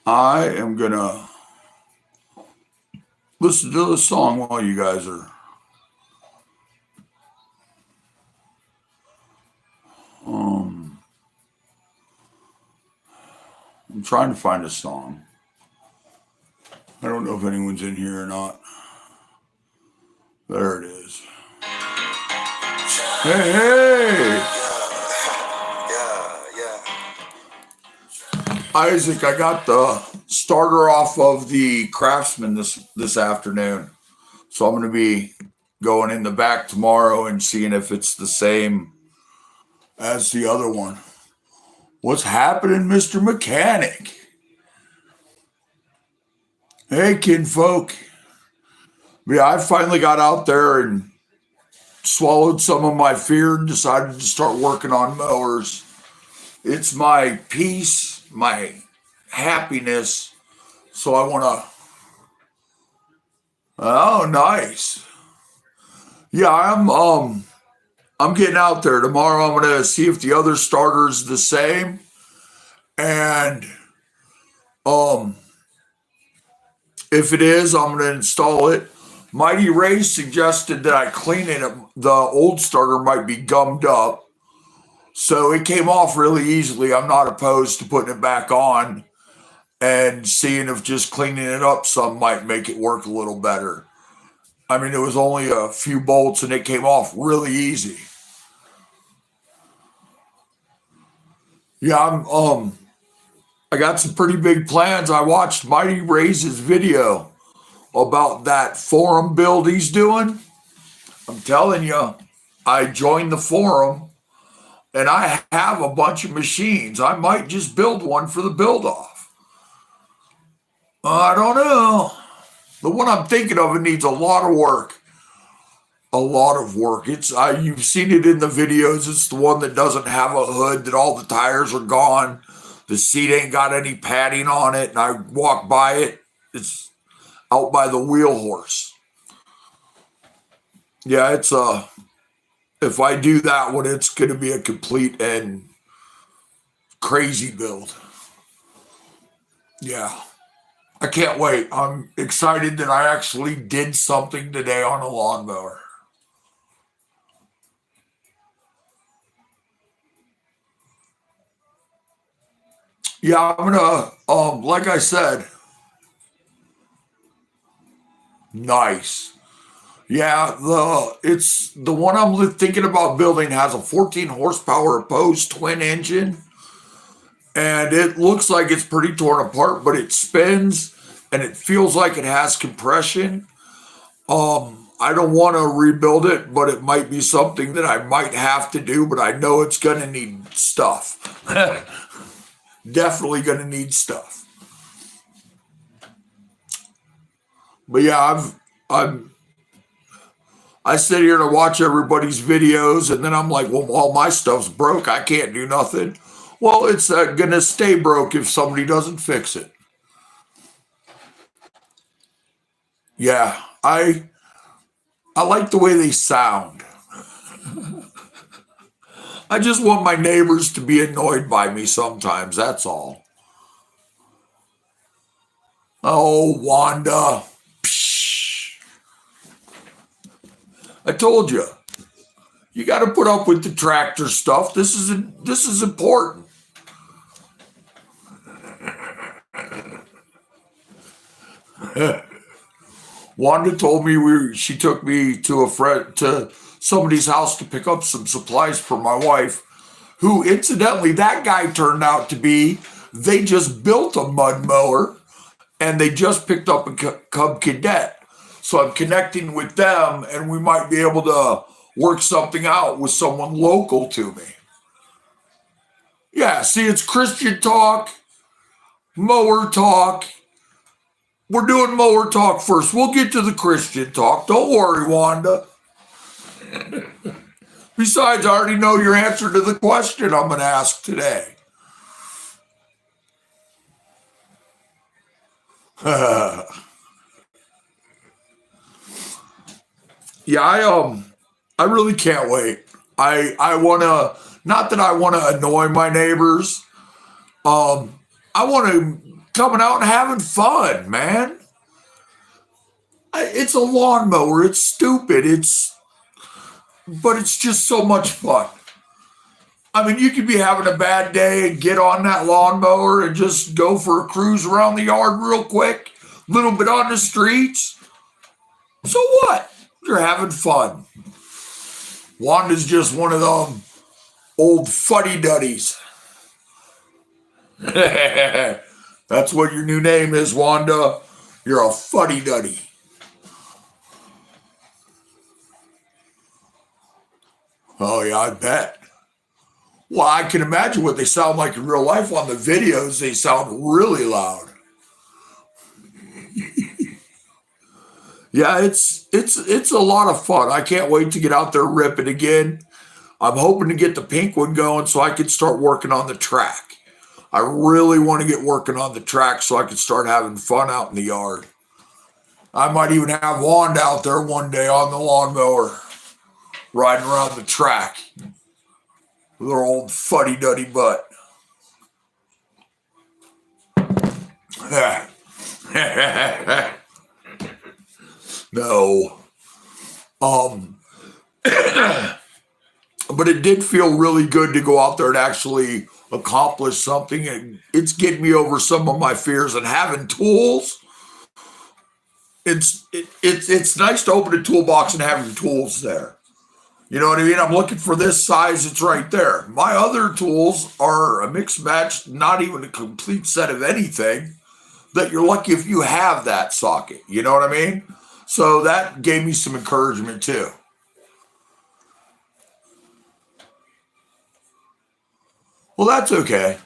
I am gonna listen to the song while you guys are. Um, I'm trying to find a song. I don't know if anyone's in here or not. There it is. Hey, hey, Isaac! I got the starter off of the Craftsman this afternoon, so I'm gonna be going in the back tomorrow and seeing if it's the same as the other one. What's happening, Mr. Mechanic? Hey, kinfolk. Yeah, I finally got out there and swallowed some of my fear and decided to start working on mowers. It's my peace, my happiness. So I want to. Oh, nice. Yeah, I'm getting out there tomorrow. I'm gonna see if the other starter's the same, and um, if it is, I'm gonna install it. Mighty Ray suggested that I clean it. The old starter might be gummed up, so it came off really easily. I'm not opposed to putting it back on and seeing if just cleaning it up some might make it work a little better. I mean, it was only a few bolts and it came off really easy. Yeah, I got some pretty big plans. I watched Mighty Ray's video about that forum build he's doing. I'm telling you, I joined the forum and I have a bunch of machines. I might just build one for the build off. I don't know. The one I'm thinking of, it needs a lot of work. A lot of work. You've seen it in the videos. It's the one that doesn't have a hood, that all the tires are gone. The seat ain't got any padding on it. And I walk by it. It's out by the wheel horse. Yeah, if I do that one, it's going to be a complete and crazy build. Yeah. I can't wait. I'm excited that I actually did something today on a lawnmower. Yeah, I'm gonna like I said, nice. Yeah, the one I'm thinking about building has a 14 horsepower opposed twin engine, and it looks like it's pretty torn apart, but it spins and it feels like it has compression. I don't want to rebuild it, but it might be something that I might have to do, but I know it's gonna need stuff. Definitely gonna need stuff. But yeah, I'm I sit here to watch everybody's videos, and then I'm like, well, all my stuff's broke. I can't do nothing. Well, it's gonna stay broke if somebody doesn't fix it. Yeah, I like the way they sound. I just want my neighbors to be annoyed by me sometimes. That's all. Oh, Wanda. Psh, I told you. You got to put up with the tractor stuff. This is important. Wanda told me she took me to a friend to somebody's house to pick up some supplies for my wife, who incidentally that guy turned out to be, they just built a mud mower and they just picked up a Cub Cadet. So I'm connecting with them and we might be able to work something out with someone local to me. Yeah, see, it's Christian talk, mower talk. We're doing mower talk first. We'll get to the Christian talk. Don't worry, Wanda. Besides, I already know your answer to the question I'm going to ask today. Yeah, I really can't wait. I want to, not that I want to annoy my neighbors. I want to coming out and having fun, man. It's a lawnmower. It's stupid. But it's just so much fun. I mean, you could be having a bad day and get on that lawnmower and just go for a cruise around the yard real quick, a little bit on the streets. So what? You're having fun. Wanda's just one of them old fuddy-duddies. That's what your new name is, Wanda. You're a fuddy-duddy. Oh, yeah, I bet. Well, I can imagine what they sound like in real life. On the videos, they sound really loud. Yeah, it's a lot of fun. I can't wait to get out there ripping again. I'm hoping to get the pink one going so I can start working on the track. I really want to get working on the track so I can start having fun out in the yard. I might even have Wanda out there one day on the lawnmower, riding around the track with her old fuddy-duddy butt. No. But it did feel really good to go out there and actually accomplish something. And it's getting me over some of my fears, and having tools. It's nice to open a toolbox and have your tools there. You know what I mean? I'm looking for this size. It's right there. My other tools are a mixed match, not even a complete set of anything, that you're lucky if you have that socket. You know what I mean? So that gave me some encouragement too. Well, that's okay.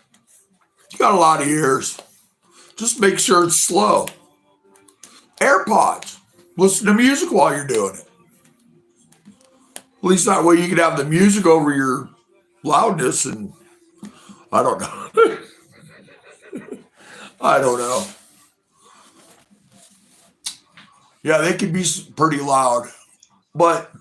You got a lot of ears. Just make sure it's slow. AirPods. Listen to music while you're doing it. At least that way you can have the music over your loudness, and I don't know. I don't know. Yeah, they can be pretty loud. But,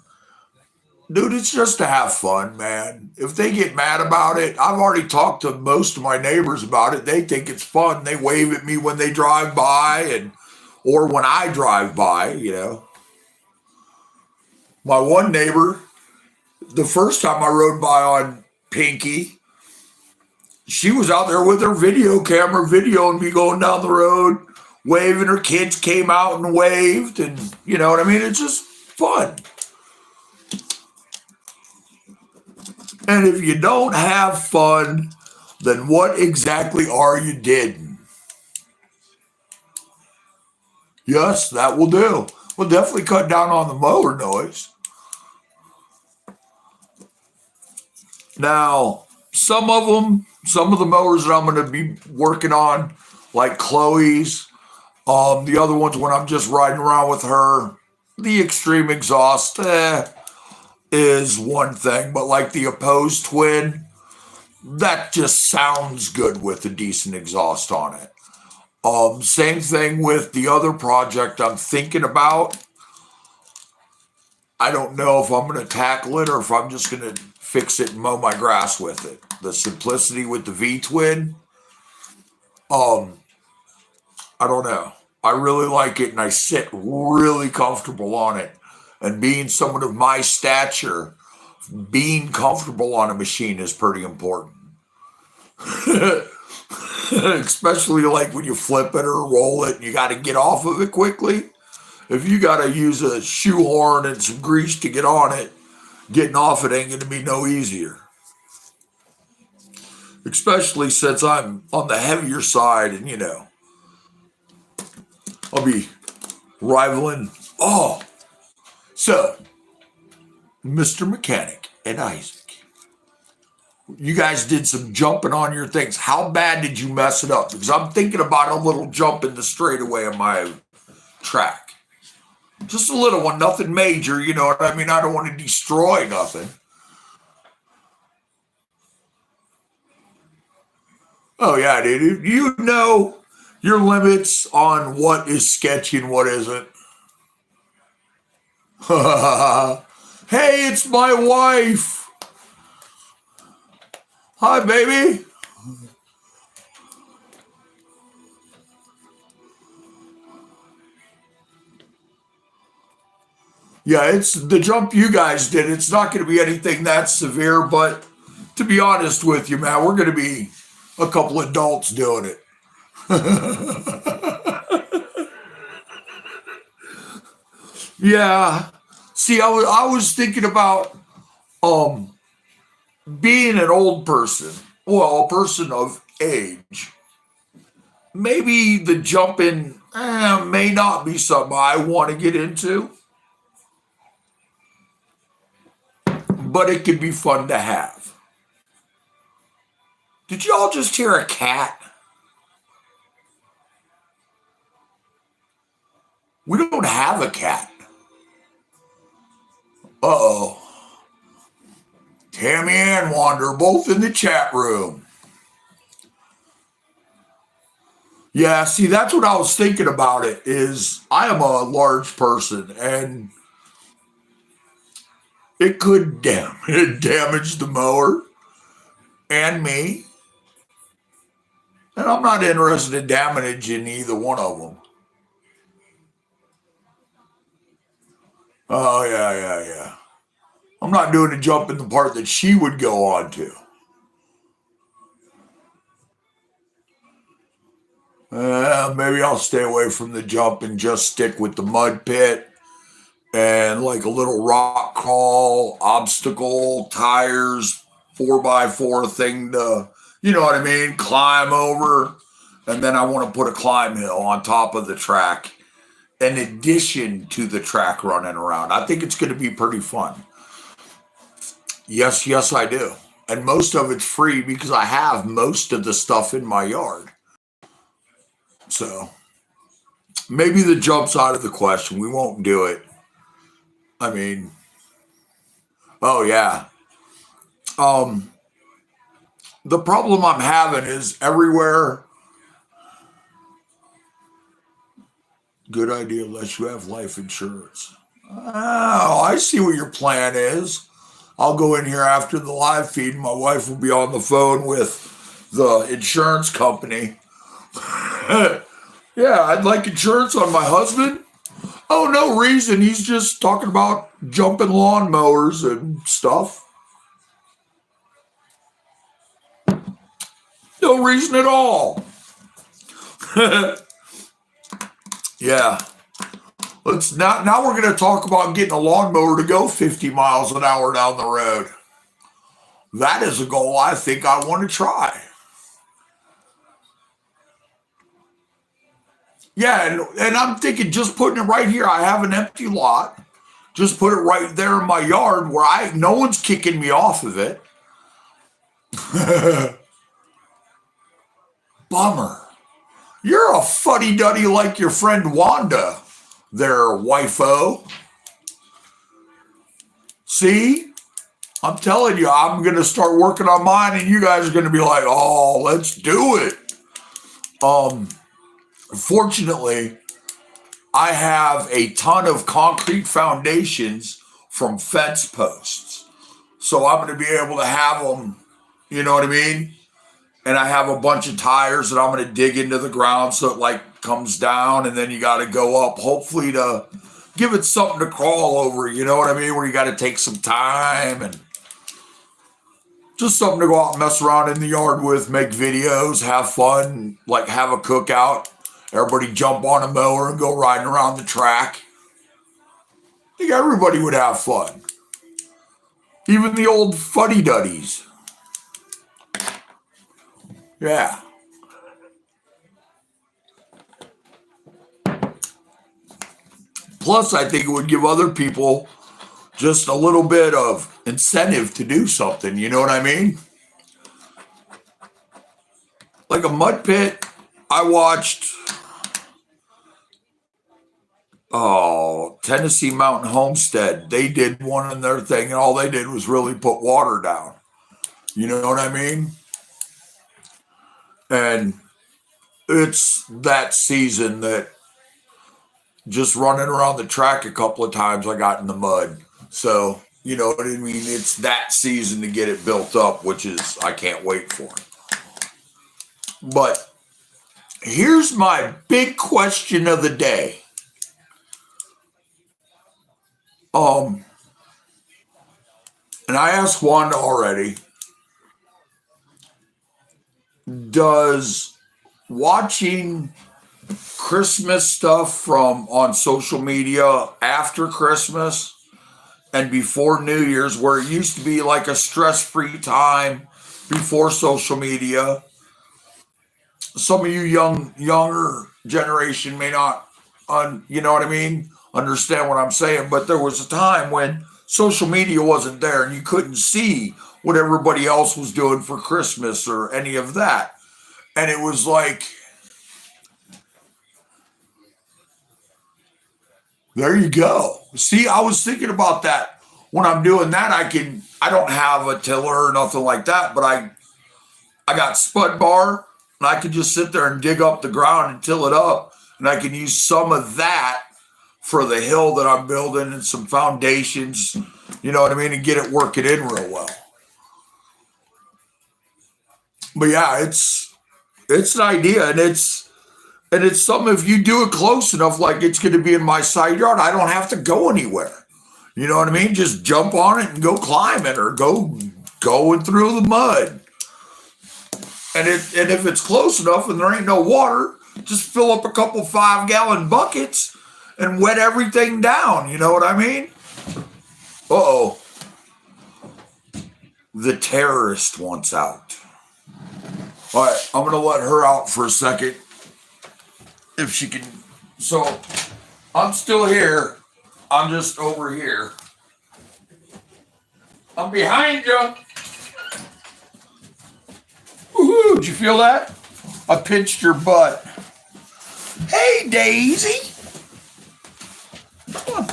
dude, it's just to have fun, man. If they get mad about it, I've already talked to most of my neighbors about it. They think it's fun. They wave at me when they drive by, or when I drive by, you know. My one neighbor, the first time I rode by on Pinky, she was out there with her video camera videoing me going down the road, waving. Her kids came out and waved, and you know what I mean? It's just fun. And if you don't have fun, then what exactly are you did? Yes, that will do. We'll definitely cut down on the mower noise. Now, some of the mowers that I'm going to be working on, like Chloe's, the other ones when I'm just riding around with her, the extreme exhaust is one thing, but like the opposed twin, that just sounds good with a decent exhaust on it. Same thing with the other project I'm thinking about. I don't know if I'm going to tackle it or if I'm just going to fix it and mow my grass with it. The Simplicity with the V-twin. I don't know. I really like it, and I sit really comfortable on it. And being someone of my stature, being comfortable on a machine is pretty important. Especially like when you flip it or roll it and you got to get off of it quickly. If you got to use a shoehorn and some grease to get on it, getting off it ain't going to be no easier. Especially since I'm on the heavier side, and you know, I'll be rivaling. Oh, so Mr. Mechanic and Isaac, you guys did some jumping on your things. How bad did you mess it up? Because I'm thinking about a little jump in the straightaway of my track. Just a little one, nothing major, you know what I mean? I don't want to destroy nothing. Oh, yeah, dude. You know your limits on what is sketchy and what isn't. Hey, it's my wife. Hi, baby. Yeah, it's the jump you guys did. It's not going to be anything that severe, but to be honest with you, man, we're going to be a couple adults doing it. Yeah. See, I was thinking about um being an old person, well, a person of age. Maybe the jumping may not be something I want to get into, but it could be fun to have. Did y'all just hear a cat? We don't have a cat. Uh-oh. Tammy and Wander both in the chat room. Yeah, see, that's what I was thinking about it is I am a large person and it could damage the mower and me. And I'm not interested in damaging either one of them. Oh, yeah, yeah, yeah. I'm not doing a jump in the part that she would go on to. Maybe I'll stay away from the jump and just stick with the mud pit and like a little rock crawl, obstacle, tires, 4x4 thing to, you know what I mean, climb over. And then I want to put a climb hill on top of the track in addition to the track running around. I think it's going to be pretty fun. Yes, yes, I do. And most of it's free because I have most of the stuff in my yard. So maybe the jump's out of the question. We won't do it. I mean, oh yeah. Um, the problem I'm having is everywhere. Good idea unless you have life insurance. Oh, I see what your plan is. I'll go in here after the live feed. My wife will be on the phone with the insurance company. Yeah, I'd like insurance on my husband. Oh, no reason. He's just talking about jumping lawnmowers and stuff. No reason at all. Yeah. Let's not now we're gonna talk about getting a lawnmower to go 50 miles an hour down the road. That is a goal I think I want to try. Yeah, and I'm thinking just putting it right here. I have an empty lot. Just put it right there in my yard where I no one's kicking me off of it. Bummer. You're a fuddy duddy like your friend Wanda there, wifo. See? I'm telling you, I'm going to start working on mine and you guys are going to be like, oh, let's do it. Um, Fortunately, I have a ton of concrete foundations from fence posts. So I'm going to be able to have them, you know what I mean? And I have a bunch of tires that I'm going to dig into the ground so it like comes down and then you got to go up, hopefully to give it something to crawl over, you know what I mean? Where you got to take some time and just something to go out and mess around in the yard with, make videos, have fun, like have a cookout. Everybody jump on a mower and go riding around the track. I think everybody would have fun. Even the old fuddy-duddies. Yeah. Plus, I think it would give other people just a little bit of incentive to do something. You know what I mean? Like a mud pit. I watched Tennessee Mountain Homestead. They did one in their thing, and all they did was really put water down. You know what I mean? And it's that season that just running around the track a couple of times, I got in the mud. So, you know what I mean? It's that season to get it built up, which is, I can't wait for it. But here's my big question of the day. Um, and I asked Wanda already, does watching Christmas stuff from on social media after Christmas and before New Year's, where it used to be like a stress-free time before social media, some of you younger generation may not you know what I mean, understand what I'm saying, but there was a time when social media wasn't there and you couldn't see what everybody else was doing for Christmas or any of that. And it was like, there you go. See, I was thinking about that. When I'm doing that, I don't have a tiller or nothing like that, but I got spud bar and I could just sit there and dig up the ground and till it up. And I can use some of that for the hill that I'm building and some foundations, you know what I mean, and get it working in real well. But yeah, it's an idea, and it's something, if you do it close enough, like it's going to be in my side yard, I don't have to go anywhere. You know what I mean? Just jump on it and go climb it or go going through the mud. And if it's close enough and there ain't no water, just fill up a couple 5-gallon buckets and wet everything down. You know what I mean? Uh-oh. The terrorist wants out. All right, I'm going to let her out for a second. If she can. So, I'm still here. I'm just over here. I'm behind you. Woohoo, did you feel that? I pinched your butt. Hey, Daisy. Come on.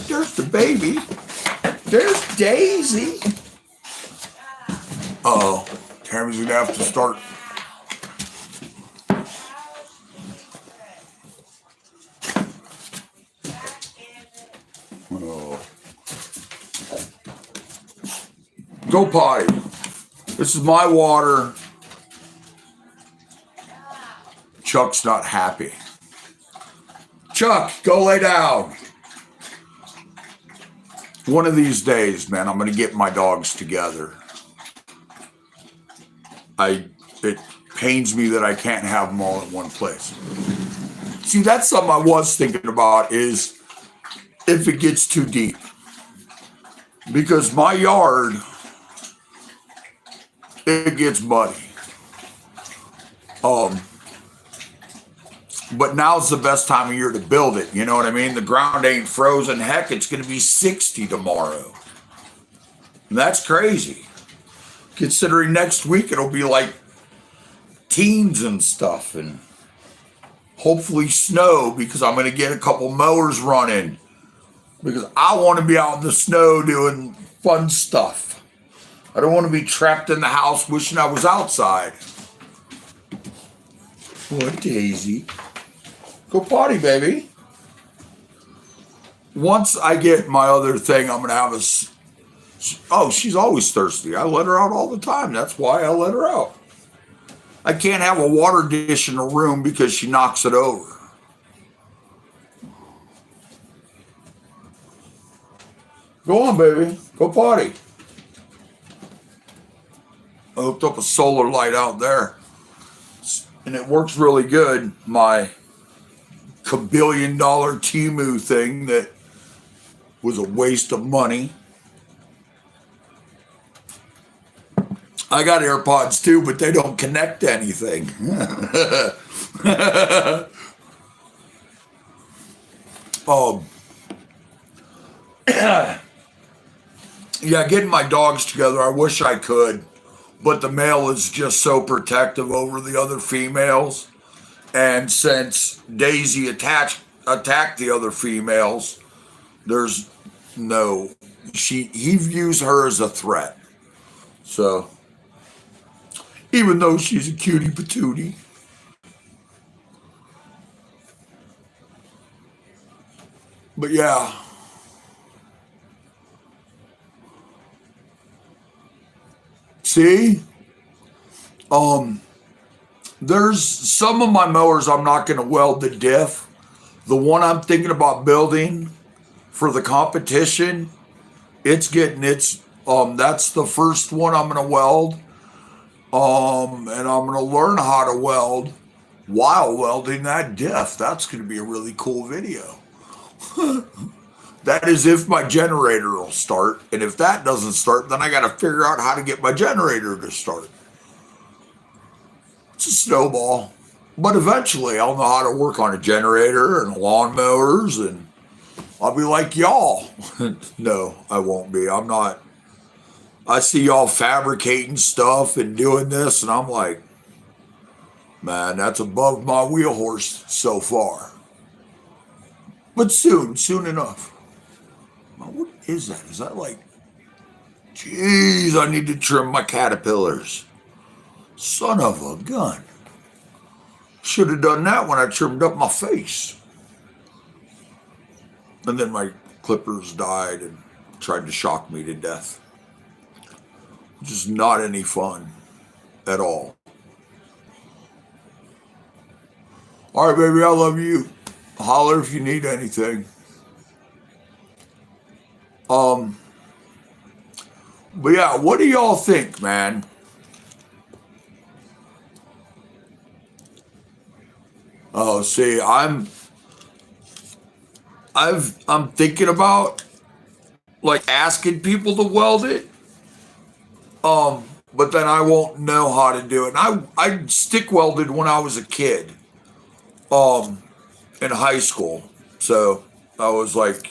There's the baby. There's Daisy. Uh-oh. Tammy's going to have to start. Oh. Go potty. This is my water. Chuck's not happy. Chuck, go lay down. One of these days, man, I'm going to get my dogs together. It pains me that I can't have them all in one place. See, that's something I was thinking about, is if it gets too deep. Because my yard, it gets muddy. But now's the best time of year to build it. You know what I mean? The ground ain't frozen. Heck, it's going to be 60 tomorrow. And that's crazy. Considering next week it'll be like teens and stuff, and hopefully snow, because I'm going to get a couple mowers running, because I want to be out in the snow doing fun stuff. I don't want to be trapped in the house wishing I was outside. What, Daisy? Go potty, baby. Once I get my other thing, I'm going to have a... Oh, she's always thirsty. I let her out all the time. That's why I let her out. I can't have a water dish in a room because she knocks it over. Go on, baby. Go potty. I hooked up a solar light out there, and it works really good. My $1 billion Timu thing that was a waste of money. I got AirPods too, but they don't connect to anything. Yeah, getting my dogs together, I wish I could, but the male is just so protective over the other females. And since Daisy attacked the other females, there's no, he views her as a threat. So, even though she's a cutie patootie. But yeah. See? There's some of my mowers I'm not going to weld the diff. The one I'm thinking about building for the competition. It's getting its that's the first one I'm gonna weld. And I'm gonna learn how to weld while welding that diff. That's gonna be a really cool video. That is if my generator will start. And if that doesn't start, then I gotta figure out how to get my generator to start. It's a snowball. But eventually I'll know how to work on a generator and lawnmowers, and I'll be like y'all. No, I won't be. I'm not. I see y'all fabricating stuff and doing this, and I'm like, man, that's above my wheel horse so far. But soon enough. What is that? Is that like, jeez, I need to trim my caterpillars. Son of a gun. Should have done that when I trimmed up my face. And then my clippers died and tried to shock me to death. Just not any fun at all. All right, baby, I love you. Holler if you need anything. But yeah, what do y'all think, man? Oh, see, I'm thinking about like asking people to weld it. But then I won't know how to do it. And I stick welded when I was a kid, in high school. So I was like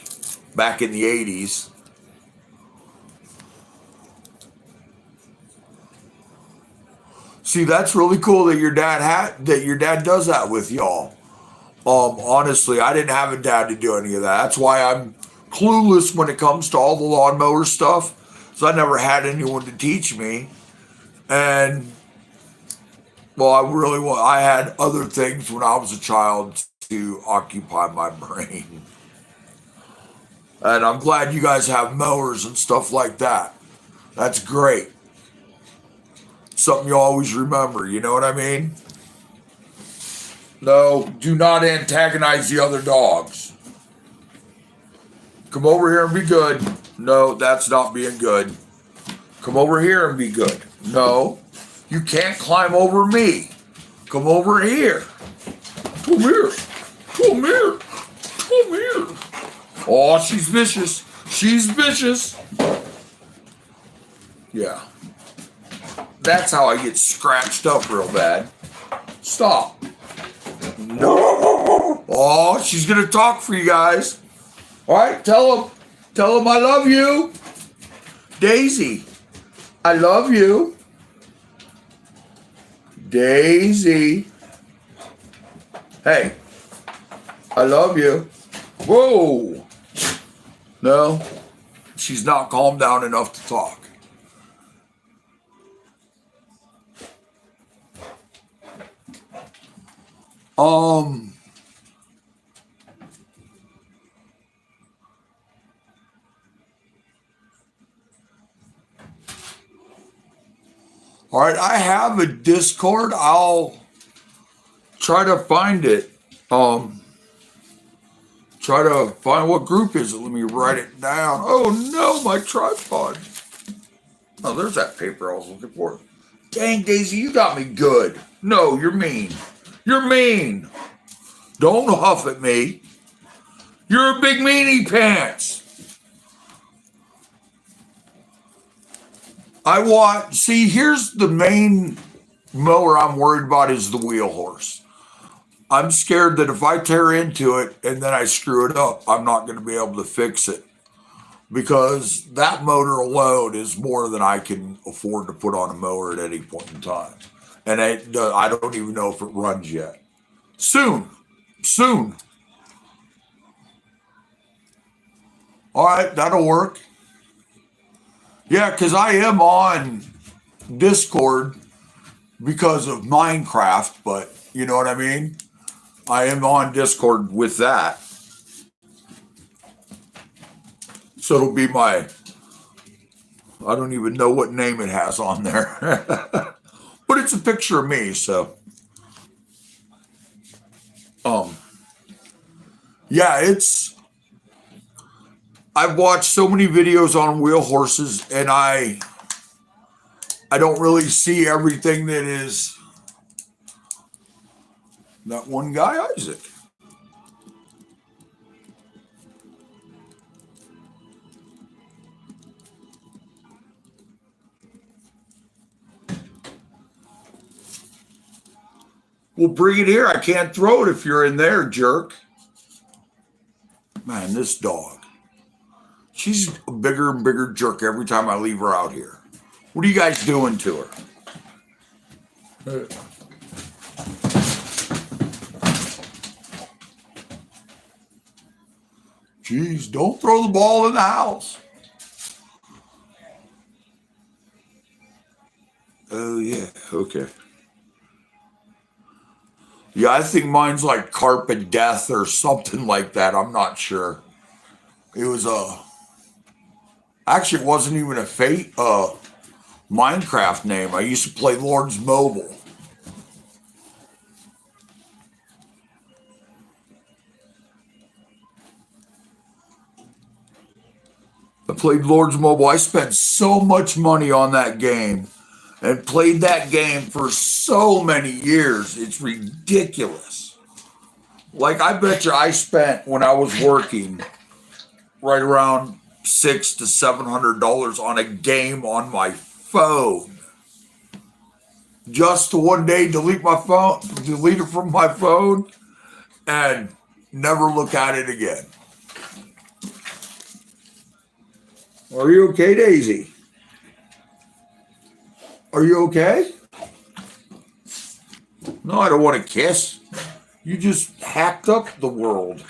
back in the 80s. See, that's really cool that your dad does that with y'all. Honestly, I didn't have a dad to do any of that. That's why I'm clueless when it comes to all the lawnmower stuff. So I never had anyone to teach me. And well, I had other things when I was a child to occupy my brain. And I'm glad you guys have mowers and stuff like that. That's great. Something you always remember, you know what I mean? No, do not antagonize the other dogs. Come over here and be good. No, that's not being good. Come over here and be good. No, you can't climb over me. Come over here. Come here. Come here. Come here. Oh, she's vicious. She's vicious. Yeah. That's how I get scratched up real bad. Stop. No. Oh, she's going to talk for you guys. All right, tell them I love you. Daisy, I love you. Daisy. Hey, I love you. Whoa. No, she's not calmed down enough to talk. Um, all right, I have a Discord. I'll try to find it. Try to find what group is it. Let me write it down. Oh no, my tripod. Oh, there's that paper I was looking for. Dang, Daisy, you got me good. No, you're mean. You're mean. Don't huff at me. You're a big meanie pants. See, here's the main mower I'm worried about is the wheel horse. I'm scared that if I tear into it and then I screw it up, I'm not going to be able to fix it. Because that motor alone is more than I can afford to put on a mower at any point in time. And I don't even know if it runs yet. Soon. All right, that'll work. Yeah, because I am on Discord because of Minecraft, but you know what I mean? I am on Discord with that. So it'll be I don't even know what name it has on there. But it's a picture of me, so. Yeah, I've watched so many videos on wheel horses, and I don't really see everything that is that one guy, Isaac. Well, bring it here. I can't throw it if you're in there, jerk. Man, this dog. She's a bigger and bigger jerk every time I leave her out here. What are you guys doing to her? Jeez, don't throw the ball in the house. Oh, yeah. Okay. Yeah, I think mine's like Carpet Death or something like that. I'm not sure. It was actually, it wasn't even a fate Minecraft name. I used to play Lords Mobile. I played Lords Mobile. I spent so much money on that game and played that game for so many years. It's ridiculous. Like, I bet you I spent, when I was working, right around $600 to $700 on a game on my phone. Just to one day delete it from my phone, and never look at it again. Are you okay, Daisy? Are you okay? No, I don't want to kiss. You just hacked up the world.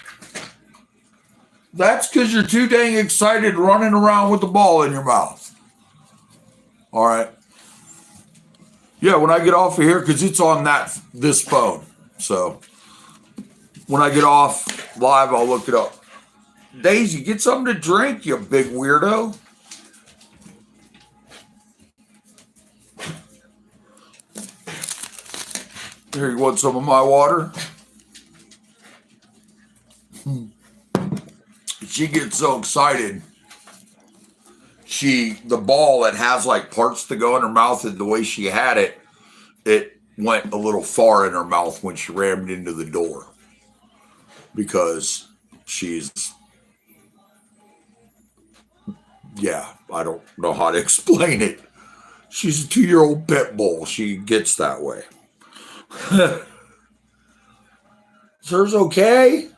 That's because you're too dang excited running around with the ball in your mouth. All right. Yeah, when I get off of here, because it's on this phone. So when I get off live, I'll look it up. Daisy, get something to drink, you big weirdo. Here, you want some of my water? She gets so excited. The ball that has like parts to go in her mouth, and the way she had it, it went a little far in her mouth when she rammed into the door. Because I don't know how to explain it. She's a 2-year-old pit bull. She gets that way. Is hers okay?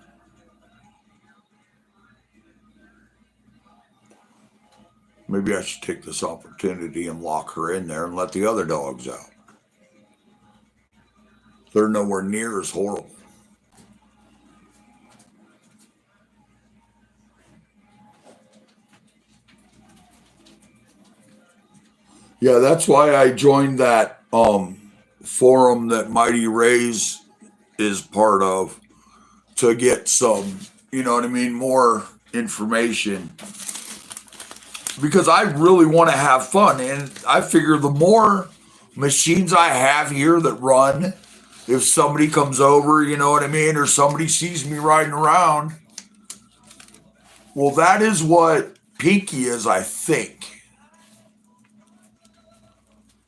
Maybe I should take this opportunity and lock her in there and let the other dogs out. They're nowhere near as horrible. Yeah, that's why I joined that forum that Mighty Rays is part of, to get some, you know what I mean, more information. Because I really want to have fun. And I figure the more machines I have here that run, if somebody comes over, you know what I mean, or somebody sees me riding around, well, that is what Pinky is, I think.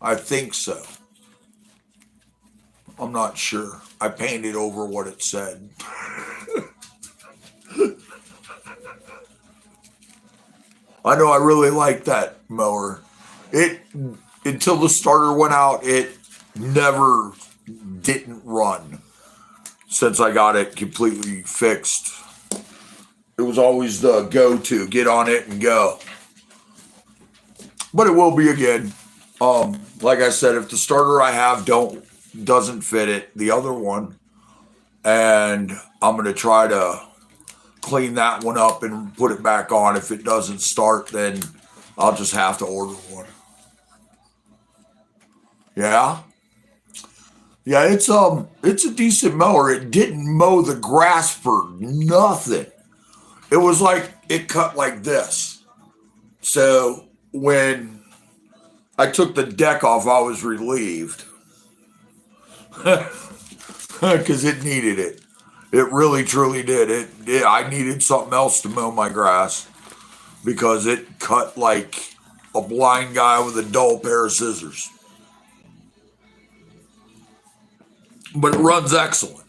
I think so. I'm not sure. I painted over what it said. I know I really like that mower. Until the starter went out, it never didn't run. Since I got it completely fixed, it was always the go-to. Get on it and go. But it will be again. Like I said, if the starter I have doesn't fit it, the other one, and I'm gonna try to clean that one up and put it back on. If it doesn't start, then I'll just have to order one. Yeah. Yeah, it's a decent mower. It didn't mow the grass for nothing. It was like it cut like this. So when I took the deck off, I was relieved. Because it needed it. It really, truly did. I needed something else to mow my grass. because it cut like a blind guy with a dull pair of scissors. But it runs excellent.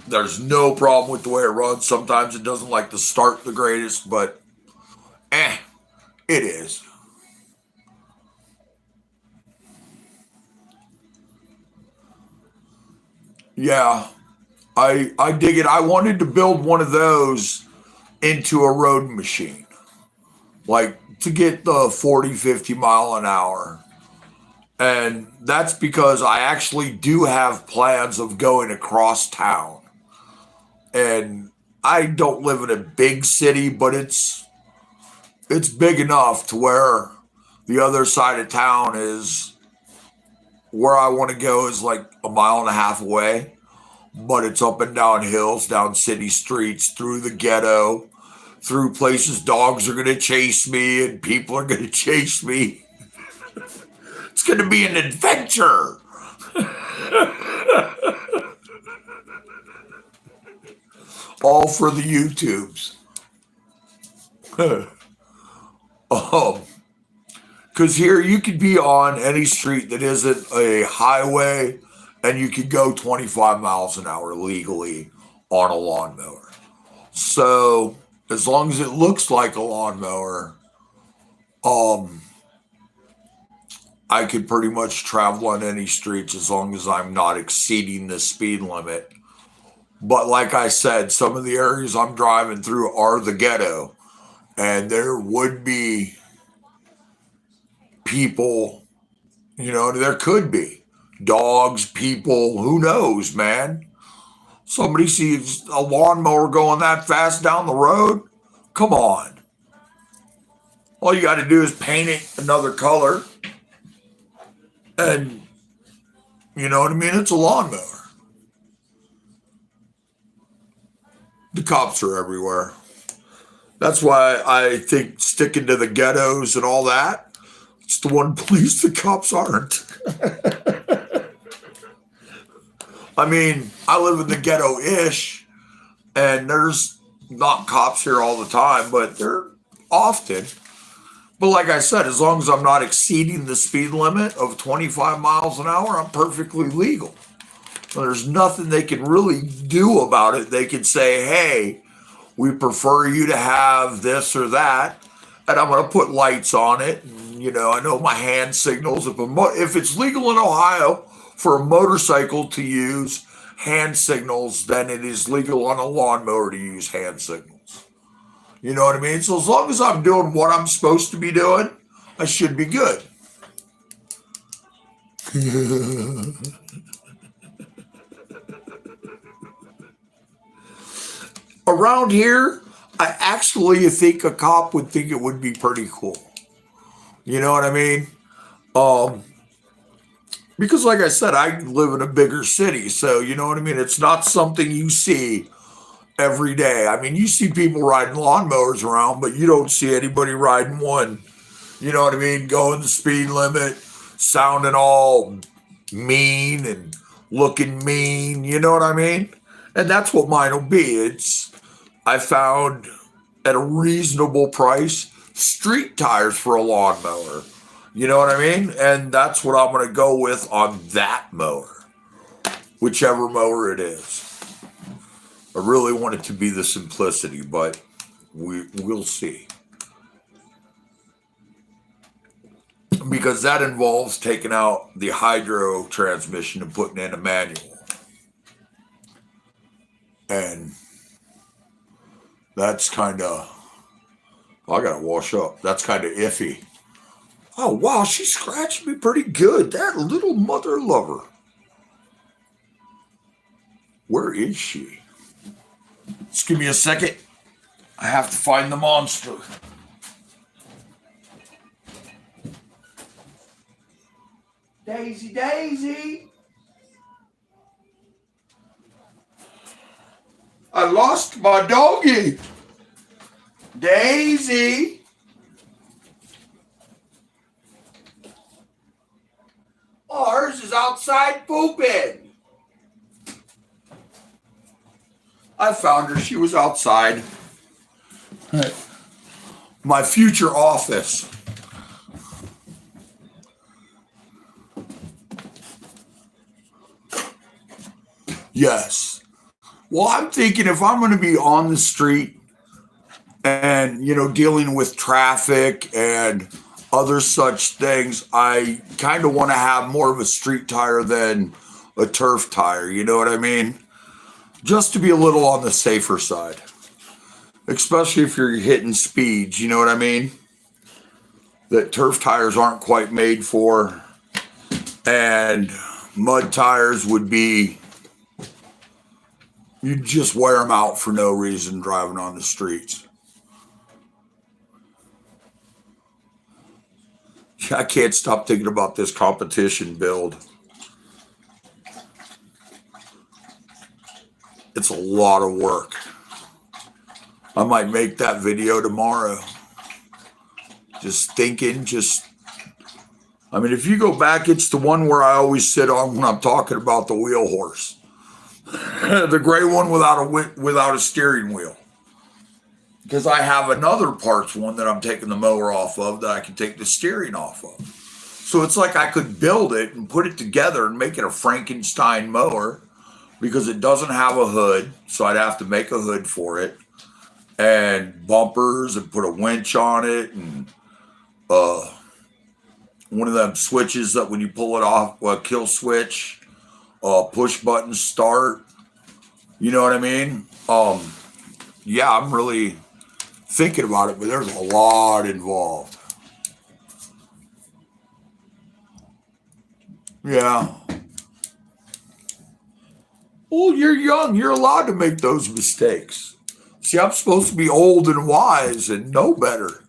There's no problem with the way it runs. Sometimes it doesn't like to start the greatest, but eh, it is. Yeah, I dig it. I wanted to build one of those into a road machine, like to get the 40, 50 mile an hour. And that's because I actually do have plans of going across town. And I don't live in a big city, but it's big enough to where the other side of town is where I want to go is like a mile and a half away, but it's up and down hills, down city streets, through the ghetto, through places dogs are going to chase me and people are going to chase me. It's going to be an adventure. All for the YouTubes. um, because here you could be on any street that isn't a highway and you could go 25 miles an hour legally on a lawnmower. So as long as it looks like a lawnmower, um, I could pretty much travel on any streets as long as I'm not exceeding the speed limit. But like I said, some of the areas I'm driving through are the ghetto, and there would be people, there could be dogs, people, who knows, man. Somebody sees a lawnmower going that fast down the road. Come on. All you got to do is paint it another color, and you know what I mean? It's a lawnmower. The cops are everywhere. That's why I think sticking to the ghettos and all that, it's the one place the cops aren't. I mean, I live in the ghetto ish, and there's not cops here all the time, but they're often. But like I said, as long as I'm not exceeding the speed limit of 25 miles an hour, I'm perfectly legal. There's nothing they can really do about it. They can say, hey, we prefer you to have this or that, and I'm going to put lights on it. And, I know my hand signals. If it's legal in Ohio for a motorcycle to use hand signals, then it is legal on a lawnmower to use hand signals. You know what I mean? So as long as I'm doing what I'm supposed to be doing, I should be good. Around here, I actually think a cop would think it would be pretty cool. You know what I mean? Um, because like I said, I live in a bigger city, so you know what I mean? It's not something you see every day. I mean, you see people riding lawnmowers around, but you don't see anybody riding one. You know what I mean? Going the speed limit, sounding all mean and looking mean. You know what I mean? And that's what mine will be. I found at a reasonable price street tires for a lawnmower. You know what I mean? And that's what I'm going to go with on that mower, whichever mower it is. I really want it to be the simplicity, but we'll see. Because that involves taking out the hydro transmission and putting in a manual. And that's kind of, I gotta wash up. That's kind of iffy. Oh, wow, she scratched me pretty good. That little mother lover. Where is she? Just give me a second. I have to find the monster. Daisy, Daisy. I lost my doggy. Daisy. Oh, hers is outside pooping. I found her. She was outside. My future office. Yes. Well, I'm thinking if I'm going to be on the street and, dealing with traffic and other such things, I kind of want to have more of a street tire than a turf tire. You know what I mean? Just to be a little on the safer side, especially if you're hitting speeds. You know what I mean? That turf tires aren't quite made for, and mud tires would be, you just wear them out for no reason driving on the streets. I can't stop thinking about this competition build. It's a lot of work. I might make that video tomorrow. Just thinking, if you go back, it's the one where I always sit on when I'm talking about the wheel horse. The gray one without a steering wheel. Because I have another parts one that I'm taking the mower off of that I can take the steering off of. So it's like I could build it and put it together and make it a Frankenstein mower because it doesn't have a hood. So I'd have to make a hood for it and bumpers and put a winch on it and one of them switches that when you pull it off, kill switch, push button start. You know what I mean? Yeah, I'm really thinking about it, but there's a lot involved. Yeah. Well, you're young. You're allowed to make those mistakes. See, I'm supposed to be old and wise and know better.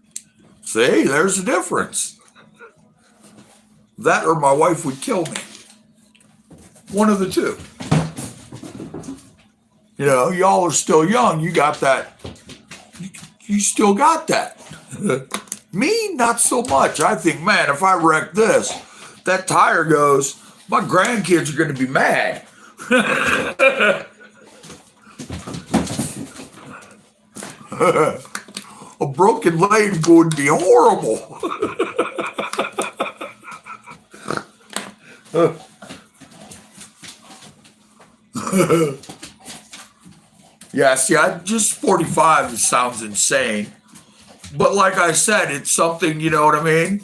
See, there's the difference. That or my wife would kill me. One of the two. Y'all are still young. You got that. You still got that. Me, not so much. I think, man, if I wreck this, that tire goes, my grandkids are going to be mad. A broken leg would be horrible. Yeah, see, just 45 it sounds insane. But like I said, it's something, you know what I mean?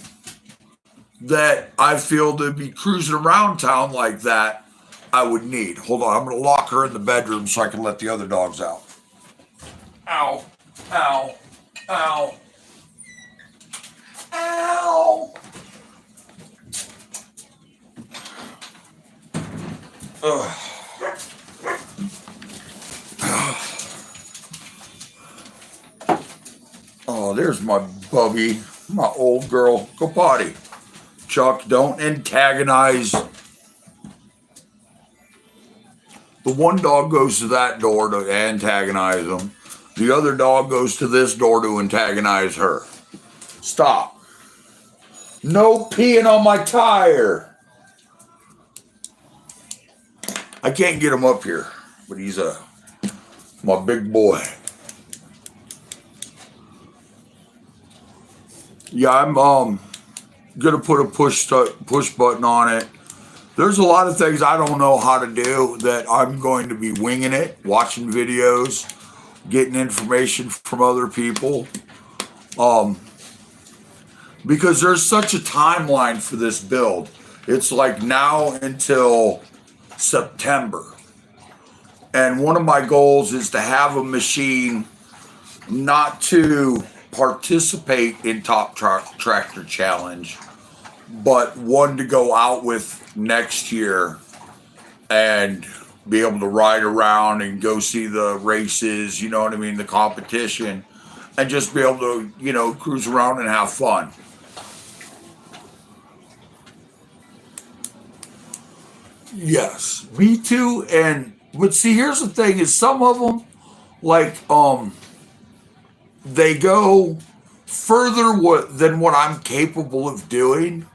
That I feel to be cruising around town like that, I would need. Hold on, I'm going to lock her in the bedroom so I can let the other dogs out. Ow, ow, ow, ow. Ugh. Oh, there's my bubby, my old girl. Go potty. Chuck, don't antagonize. The one dog goes to that door to antagonize him. The other dog goes to this door to antagonize her. Stop. No peeing on my tire. I can't get him up here, but he's my big boy. Yeah, I'm gonna put a push button on it. There's a lot of things I don't know how to do that I'm going to be winging it, watching videos, getting information from other people. Because there's such a timeline for this build. It's like now until September. And one of my goals is to have a machine not to participate in Top Tractor Challenge, but one to go out with next year and be able to ride around and go see the races, you know what I mean, the competition, and just be able to, cruise around and have fun. Yes, me too. But see, here's the thing: is some of them, like, they go further than what I'm capable of doing.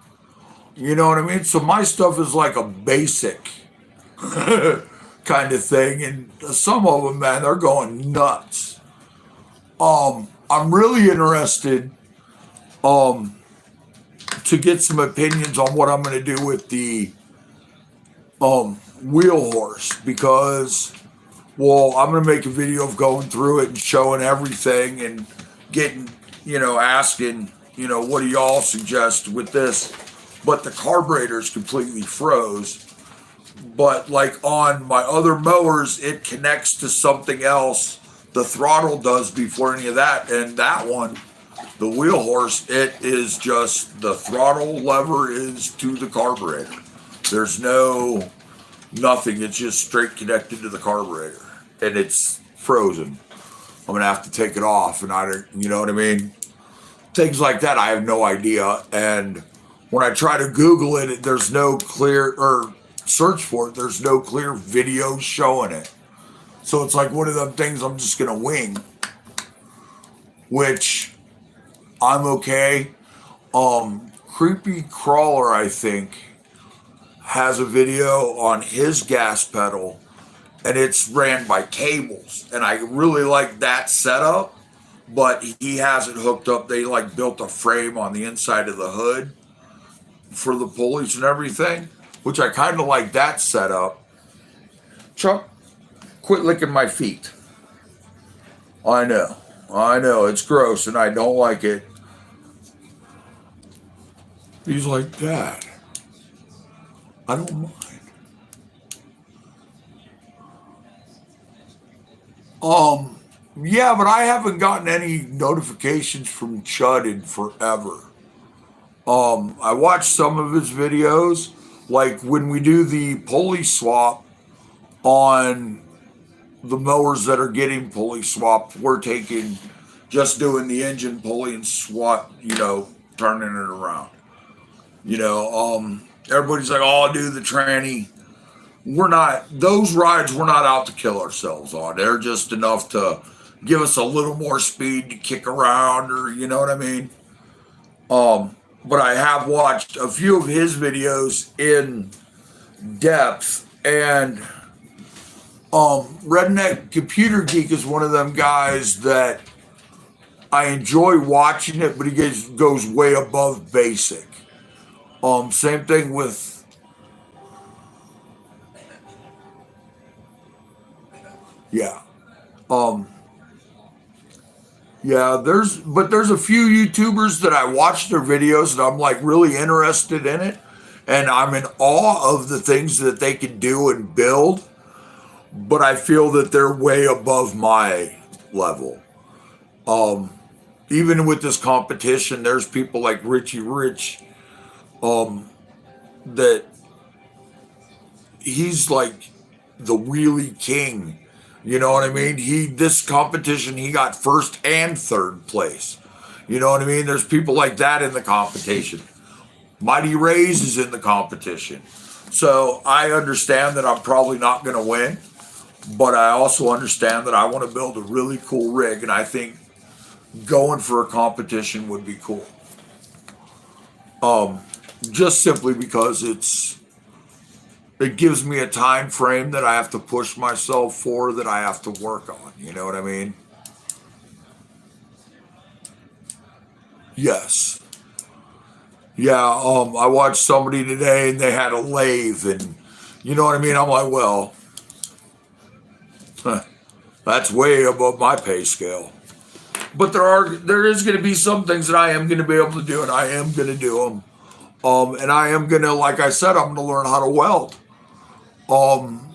You know what I mean? So my stuff is like a basic kind of thing, and some of them, man, they're going nuts. I'm really interested um, to get some opinions on what I'm going to do with the wheel horse because, well, I'm going to make a video of going through it and showing everything and getting, asking, what do y'all suggest with this? But the carburetor's completely froze. But like on my other mowers, it connects to something else. The throttle does before any of that. And that one, the wheel horse, it is just the throttle lever is to the carburetor. There's no nothing. It's just straight connected to the carburetor, and it's frozen. I'm gonna have to take it off, and I don't, you know what I mean? Things like that, I have no idea. And when I try to Google it, there's no clear or search for it. There's no clear video showing it. So it's like one of them things I'm just gonna wing, which I'm okay. Creepy Crawler, I think, has a video on his gas pedal and it's ran by cables. And I really like that setup, but he has it hooked up. They like built a frame on the inside of the hood for the pulleys and everything, which I kind of like that setup. Chuck, quit licking my feet. I know, it's gross and I don't like it. He's like, Dad, I don't mind. Um, yeah, but I haven't gotten any notifications from Chud in forever. I watched some of his videos, like when we do the pulley swap on the mowers that are getting pulley swapped, we're taking just doing the engine pulley and swap, turning it around. Everybody's like, oh, do the tranny. Those rides, we're not out to kill ourselves on. They're just enough to give us a little more speed to kick around, or you know what I mean? But I have watched a few of his videos in depth, and Redneck Computer Geek is one of them guys that I enjoy watching it, but goes way above basic. Same thing with yeah. Um, yeah, there's a few YouTubers that I watch their videos and I'm like really interested in it, and I'm in awe of the things that they can do and build, but I feel that they're way above my level. Um, Even with this competition, there's people like Richie Rich, um, that he's like the wheelie king. You know what I mean? This competition he got first and third place. You know what I mean? There's people like that in the competition. Mighty Rays is in the competition. So I understand that I'm probably not going to win, but I also understand that I want to build a really cool rig, and I think going for a competition would be cool. Um, just simply because it gives me a time frame that I have to push myself for, that I have to work on. You know what I mean? Yes. Yeah. I watched somebody today and they had a lathe, and you know what I mean? I'm like, well, that's way above my pay scale. But there is going to be some things that I am going to be able to do, and I am going to do them. And I am going to, like I said, I'm going to learn how to weld. Um,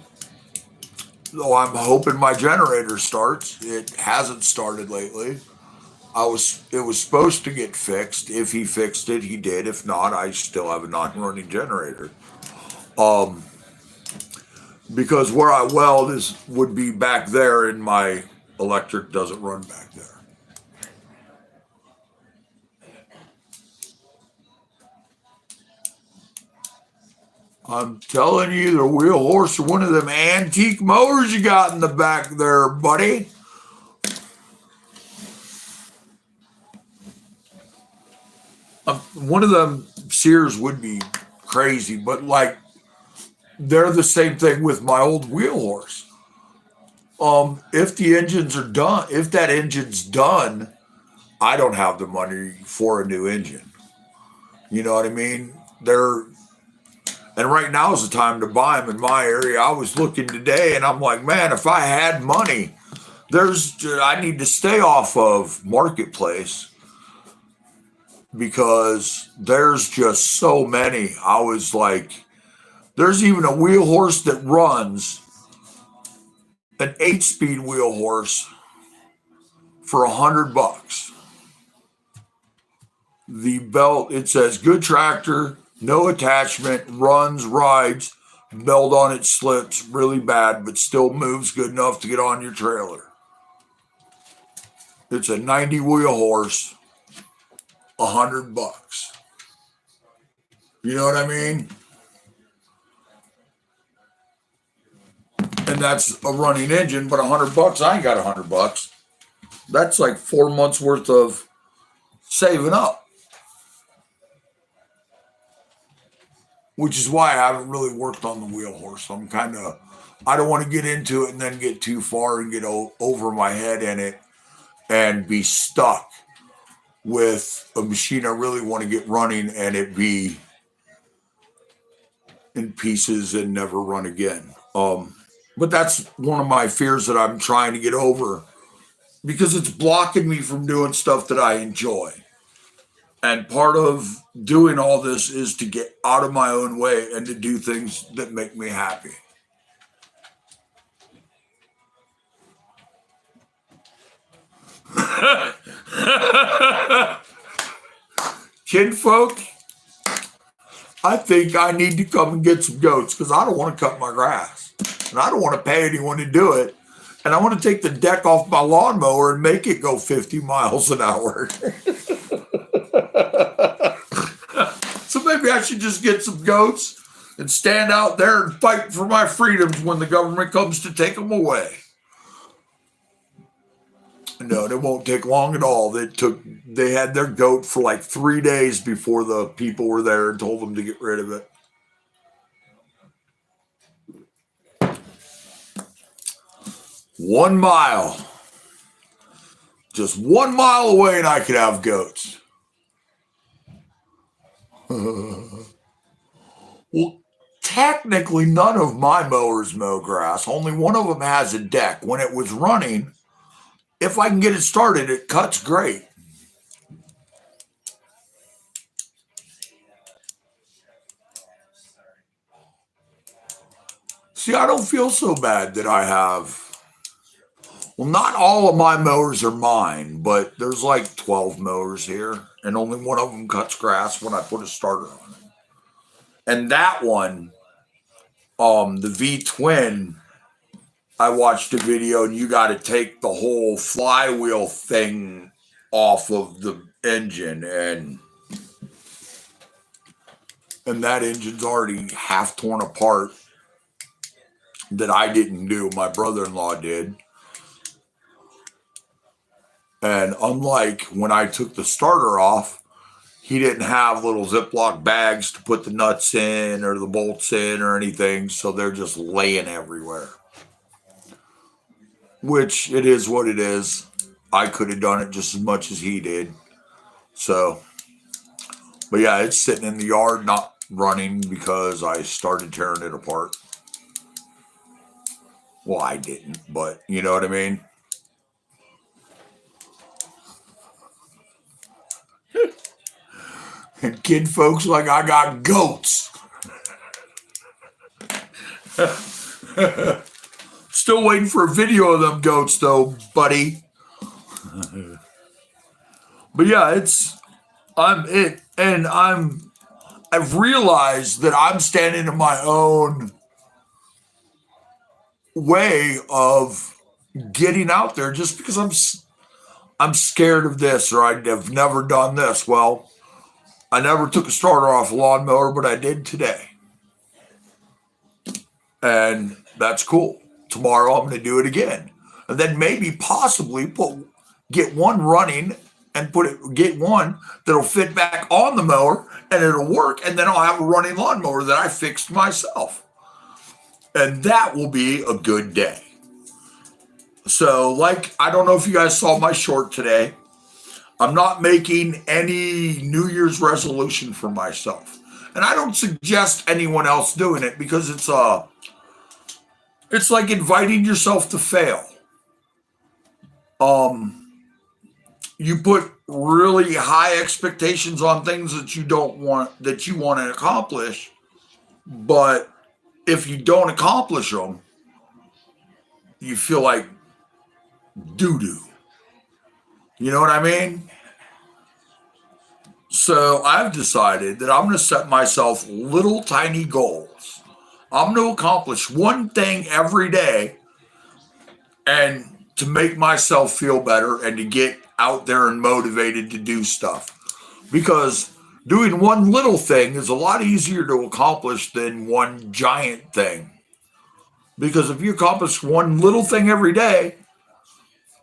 Though I'm hoping my generator starts. It hasn't started lately. It was supposed to get fixed. If he fixed it, he did. If not, I still have a non-running generator. Um, because where I weld would be back there, and my electric doesn't run back there. I'm telling you, the wheel horse are one of them antique mowers you got in the back there, buddy. One of them Sears would be crazy, but like they're the same thing with my old wheel horse. If the engines are done, if that engine's done, I don't have the money for a new engine. You know what I mean? They're And right now is the time to buy them in my area. I was looking today and I'm like, man, if I had money, I need to stay off of Marketplace because there's just so many. I was like, there's even a wheel horse that runs an 8-speed wheel horse for $100. The belt, it says good tractor, no attachment, runs, rides, belt on it slips really bad, but still moves good enough to get on your trailer. It's a 90 wheel horse, $100. You know what I mean? And that's a running engine, but $100, I ain't got $100. That's like 4 months worth of saving up, which is why I haven't really worked on the wheel horse. I don't want to get into it and then get too far and get over my head in it and be stuck with a machine I really want to get running and it be in pieces and never run again. But that's one of my fears that I'm trying to get over because it's blocking me from doing stuff that I enjoy. And part of doing all this is to get out of my own way and to do things that make me happy. Kinfolk, I think I need to come and get some goats because I don't want to cut my grass. And I don't want to pay anyone to do it. And I want to take the deck off my lawnmower and make it go 50 miles an hour. So maybe I should just get some goats and stand out there and fight for my freedoms when the government comes to take them away. No, it won't take long at all. They had their goat for like 3 days before the people were there and told them to get rid of it. One mile. Just 1 mile away and I could have goats. Well, technically none of my mowers mow grass. Only one of them has a deck. When it was running, if I can get it started, it cuts great. See, I don't feel so bad that I have. Well, not all of my mowers are mine, but there's like 12 mowers here, and only one of them cuts grass when I put a starter on it. And that one, the V Twin, I watched a video and you got to take the whole flywheel thing off of the engine and that engine's already half torn apart that I didn't do. My brother-in-law did. And unlike when I took the starter off, he didn't have little Ziploc bags to put the nuts in or the bolts in or anything. So they're just laying everywhere. Which it is what it is. I could have done it just as much as he did. So, but yeah, it's sitting in the yard, not running because I started tearing it apart. Well, I didn't, but you know what I mean? And kid folks like I got goats. Still waiting for a video of them goats though, buddy. But yeah, I've realized that I'm standing in my own way of getting out there just because I'm scared of this or I've never done this. Well, I never took a starter off a lawnmower, but I did today. And that's cool. Tomorrow I'm going to do it again. And then maybe possibly get one running and get one that'll fit back on the mower and it'll work. And then I'll have a running lawnmower that I fixed myself. And that will be a good day. So I don't know if you guys saw my short today. I'm not making any New Year's resolution for myself. And I don't suggest anyone else doing it because it's like inviting yourself to fail. Um you put really high expectations on things that you want to accomplish, but if you don't accomplish them, you feel like doo doo. You know what I mean? So I've decided that I'm going to set myself little tiny goals. I'm going to accomplish one thing every day and to make myself feel better and to get out there and motivated to do stuff. Because doing one little thing is a lot easier to accomplish than one giant thing. Because if you accomplish one little thing every day,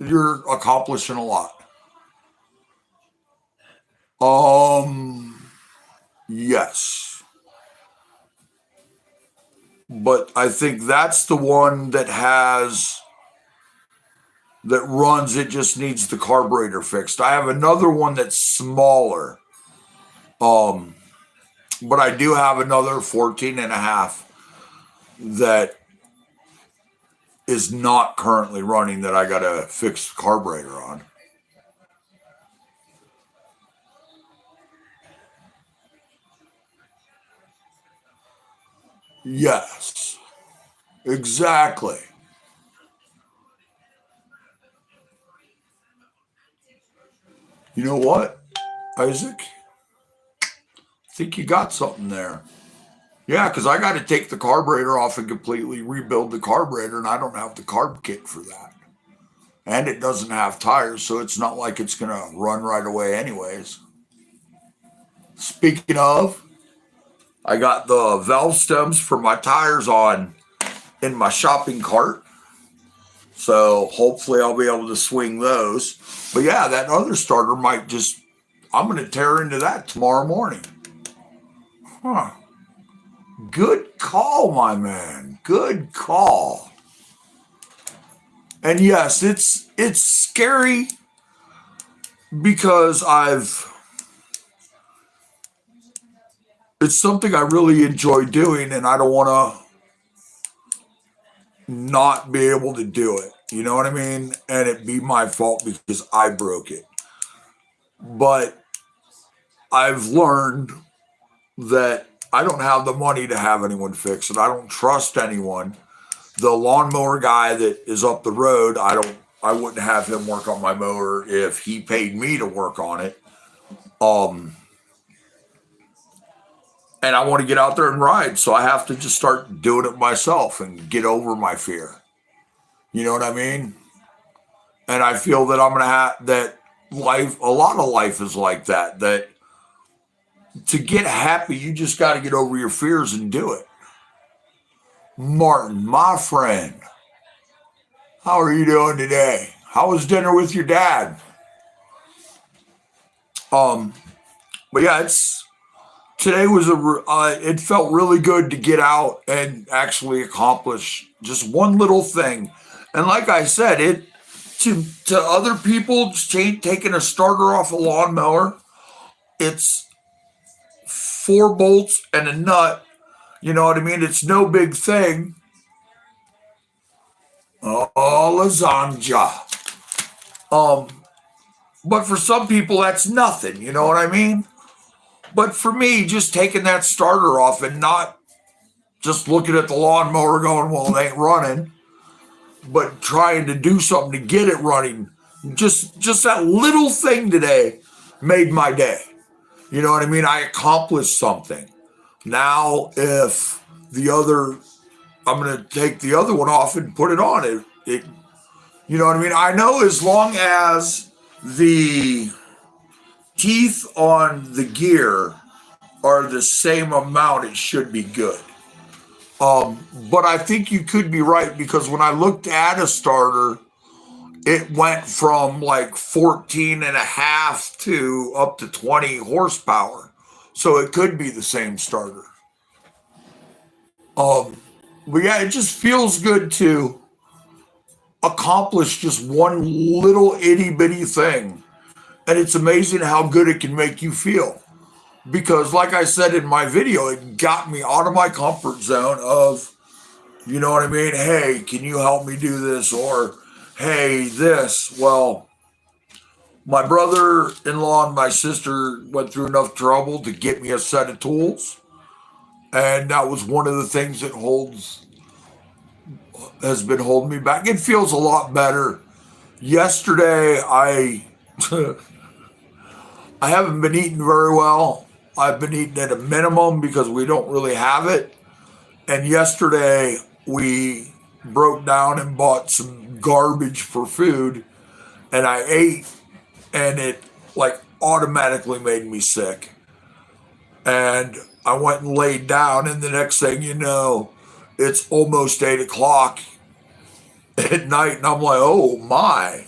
you're accomplishing a lot. Um, yes. But I think that's the one that runs, it just needs the carburetor fixed. I have another one that's smaller. Um, but I do have another 14 and a half that is not currently running that I got to fix the carburetor on. Yes, exactly. You know what, Isaac? I think you got something there. Yeah, because I got to take the carburetor off and completely rebuild the carburetor, and I don't have the carb kit for that. And it doesn't have tires, so it's not like it's going to run right away, anyways. Speaking of, I got the valve stems for my tires on in my shopping cart. So hopefully I'll be able to swing those. But yeah, that other starter might just, I'm going to tear into that tomorrow morning. Huh. Good call, my man. Good call. And yes, it's scary because it's something I really enjoy doing and I don't want to not be able to do it. You know what I mean? And it be my fault because I broke it. But I've learned that I don't have the money to have anyone fix it. I don't trust anyone. The lawnmower guy that is up the road, I wouldn't have him work on my mower if he paid me to work on it. Um and I want to get out there and ride, so I have to just start doing it myself and get over my fear. You know what I mean? And I feel that I'm gonna have that life. A lot of life is like that. That to get happy, you just got to get over your fears and do it. Martin, my friend, how are you doing today? How was dinner with your dad? Um, but yeah, it's today was it felt really good to get out and actually accomplish just one little thing. And like I said, it to other people just taking a starter off a lawnmower, it's four bolts and a nut. You know what I mean? It's no big thing. Oh, lasagna. Um, but for some people, that's nothing. You know what I mean? But for me, just taking that starter off and not just looking at the lawnmower going, well, it ain't running, but trying to do something to get it running. Just that little thing today made my day. You know what I mean? I accomplished something. Now, if the other, I'm going to take the other one off and put it on. You know what I mean? I know as long as the teeth on the gear are the same amount, it should be good. But I think you could be right because when I looked at a starter, it went from like 14 and a half to up to 20 horsepower. So it could be the same starter. Um, but yeah, it just feels good to accomplish just one little itty bitty thing And it's amazing how good it can make you feel. Because, like I said in my video, it got me out of my comfort zone of, you know what I mean? Hey, can you help me do this? Or, hey, this. Well, my brother in law and my sister went through enough trouble to get me a set of tools. And that was one of the things that has been holding me back. It feels a lot better. Yesterday, I haven't been eating very well. I've been eating at a minimum because we don't really have it. And yesterday we broke down and bought some garbage for food, and I ate, and it like automatically made me sick. And I went and laid down, and the next thing you know, it's almost 8 o'clock at night, and I'm like, oh my.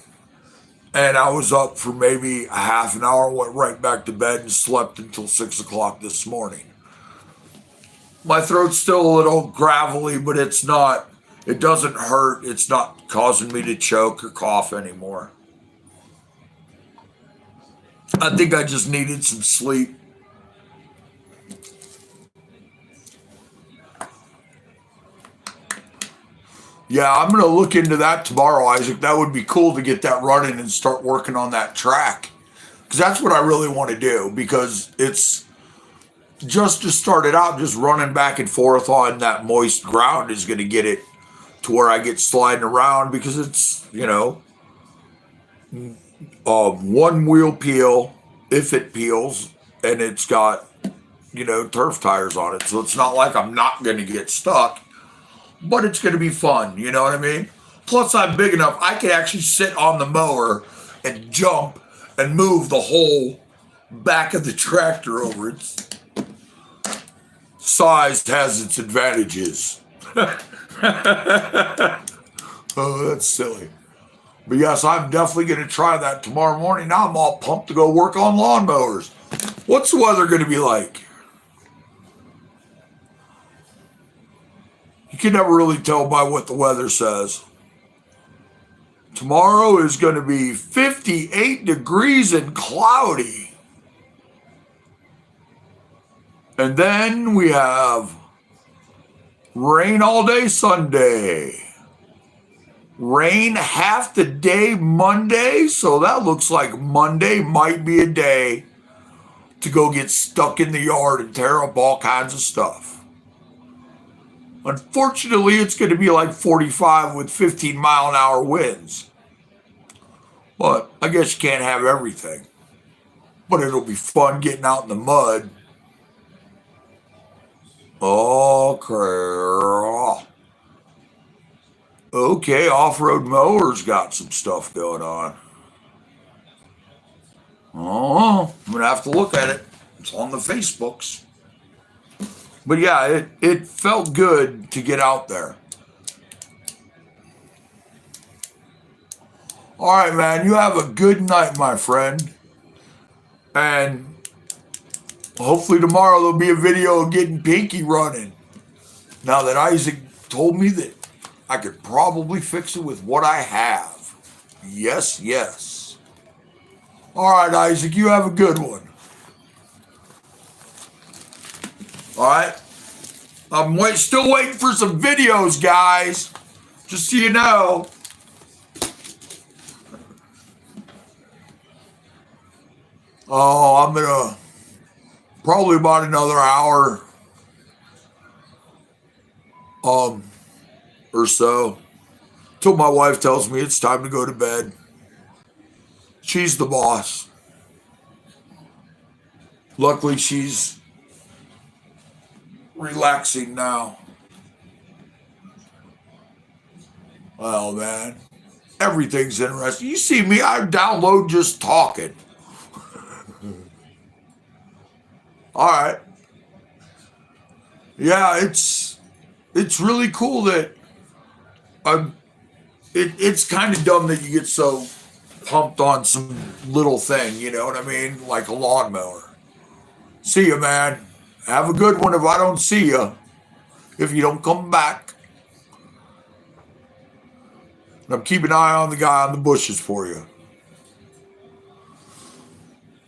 And I was up for maybe a half an hour, went right back to bed and slept until 6 o'clock this morning. My throat's still a little gravelly, but it doesn't hurt. It's not causing me to choke or cough anymore. I think I just needed some sleep. Yeah, I'm going to look into that tomorrow, Isaac. That would be cool to get that running and start working on that track. Because that's what I really want to do. Because it's just to start it out, just running back and forth on that moist ground is going to get it to where I get sliding around. Because it's, one wheel peel, if it peels, and it's got, turf tires on it. So it's not like I'm not going to get stuck. But it's going to be fun, you know what I mean? Plus, I'm big enough, I can actually sit on the mower and jump and move the whole back of the tractor over. Its size has its advantages. Oh, that's silly. But yes, I'm definitely going to try that tomorrow morning. Now I'm all pumped to go work on lawnmowers. What's the weather going to be like? You can never really tell by what the weather says. Tomorrow is going to be 58 degrees and cloudy. And then we have rain all day Sunday. Rain half the day Monday. So that looks like Monday might be a day to go get stuck in the yard and tear up all kinds of stuff. Unfortunately, it's going to be like 45 with 15-mile-an-hour winds. But I guess you can't have everything. But it'll be fun getting out in the mud. Oh, crap. Okay, off-road mowers got some stuff going on. Oh, I'm going to have to look at it. It's on the Facebooks. But yeah, it felt good to get out there. All right, man, you have a good night, my friend. And hopefully tomorrow there'll be a video of getting Pinky running. Now that Isaac told me that I could probably fix it with what I have. Yes, yes. All right, Isaac, you have a good one. All right. I'm still waiting for some videos, guys. Just so you know. Oh, I'm going to probably about another hour or so till my wife tells me it's time to go to bed. She's the boss. Luckily, she's relaxing now. Well, man, everything's interesting. You see me, I download just talking. All right. Yeah, it's really cool that it's kind of dumb that you get so pumped on some little thing, you know what I mean? Like a lawnmower. See you, man. Have a good one if I don't see you. If you don't come back. And I'm keeping an eye on the guy on the bushes for you.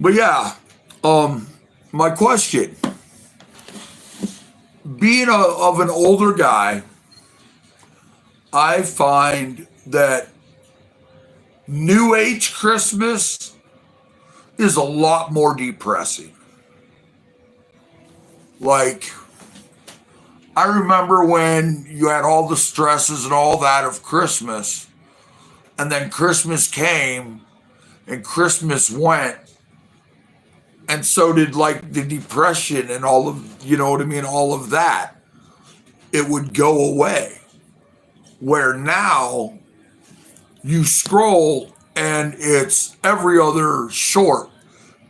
But yeah, um, my question, being of an older guy, I find that New Age Christmas is a lot more depressing. Like, I remember when you had all the stresses and all that of Christmas, and then Christmas came and Christmas went, and so did like the depression and all of, you know what I mean, all of that. It would go away. Where now you scroll and it's every other short,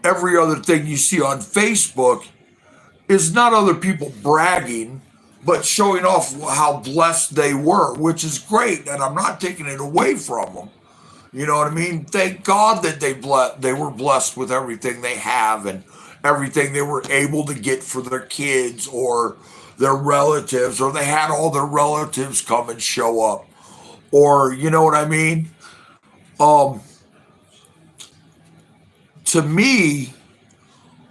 every other thing you see on Facebook is not other people bragging, but showing off how blessed they were, which is great. And I'm not taking it away from them. You know what I mean? Thank God that they were blessed with everything they have and everything they were able to get for their kids or their relatives, or they had all their relatives come and show up, or you know what I mean? Um, to me,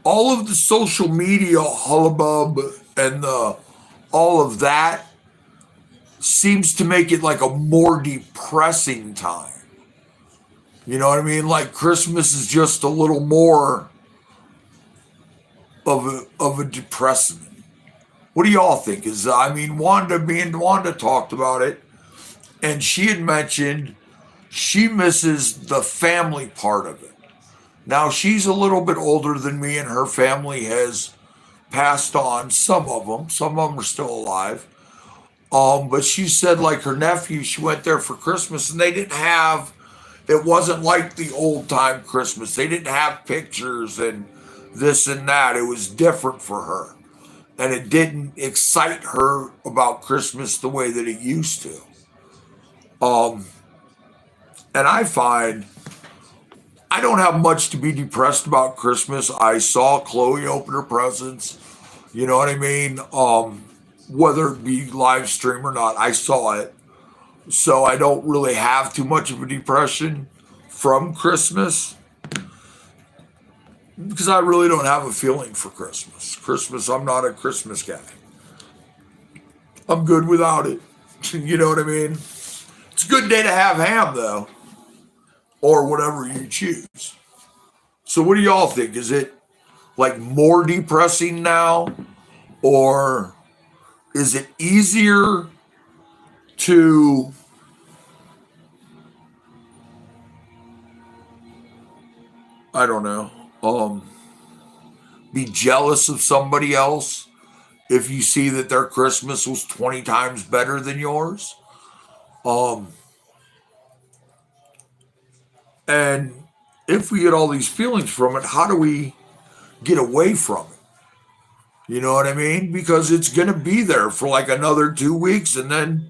all of the social media hullabub and the all of that seems to make it like a more depressing time. You know what I mean? Like Christmas is just a little more of a depressant. What do y'all think? Is I mean, Wanda talked about it, and she had mentioned she misses the family part of it. Now she's a little bit older than me, and her family has passed on. Some of them are still alive. But she said like her nephew, she went there for Christmas, and they didn't have. It wasn't like the old time Christmas. They didn't have pictures and this and that. It was different for her, and it didn't excite her about Christmas the way that it used to. Um, and I find I don't have much to be depressed about Christmas. I saw Chloe open her presents. You know what I mean? Whether it be live stream or not, I saw it. So I don't really have too much of a depression from Christmas because I really don't have a feeling for Christmas. Christmas, I'm not a Christmas guy. I'm good without it. You know what I mean? It's a good day to have ham though, or whatever you choose. So what do y'all think? Is it like more depressing now, or is it easier to, I don't know, um, be jealous of somebody else if you see that their Christmas was 20 times better than yours? Um, and if we get all these feelings from it, how do we get away from it? You know what I mean? Because it's going to be there for like another 2 weeks, and then,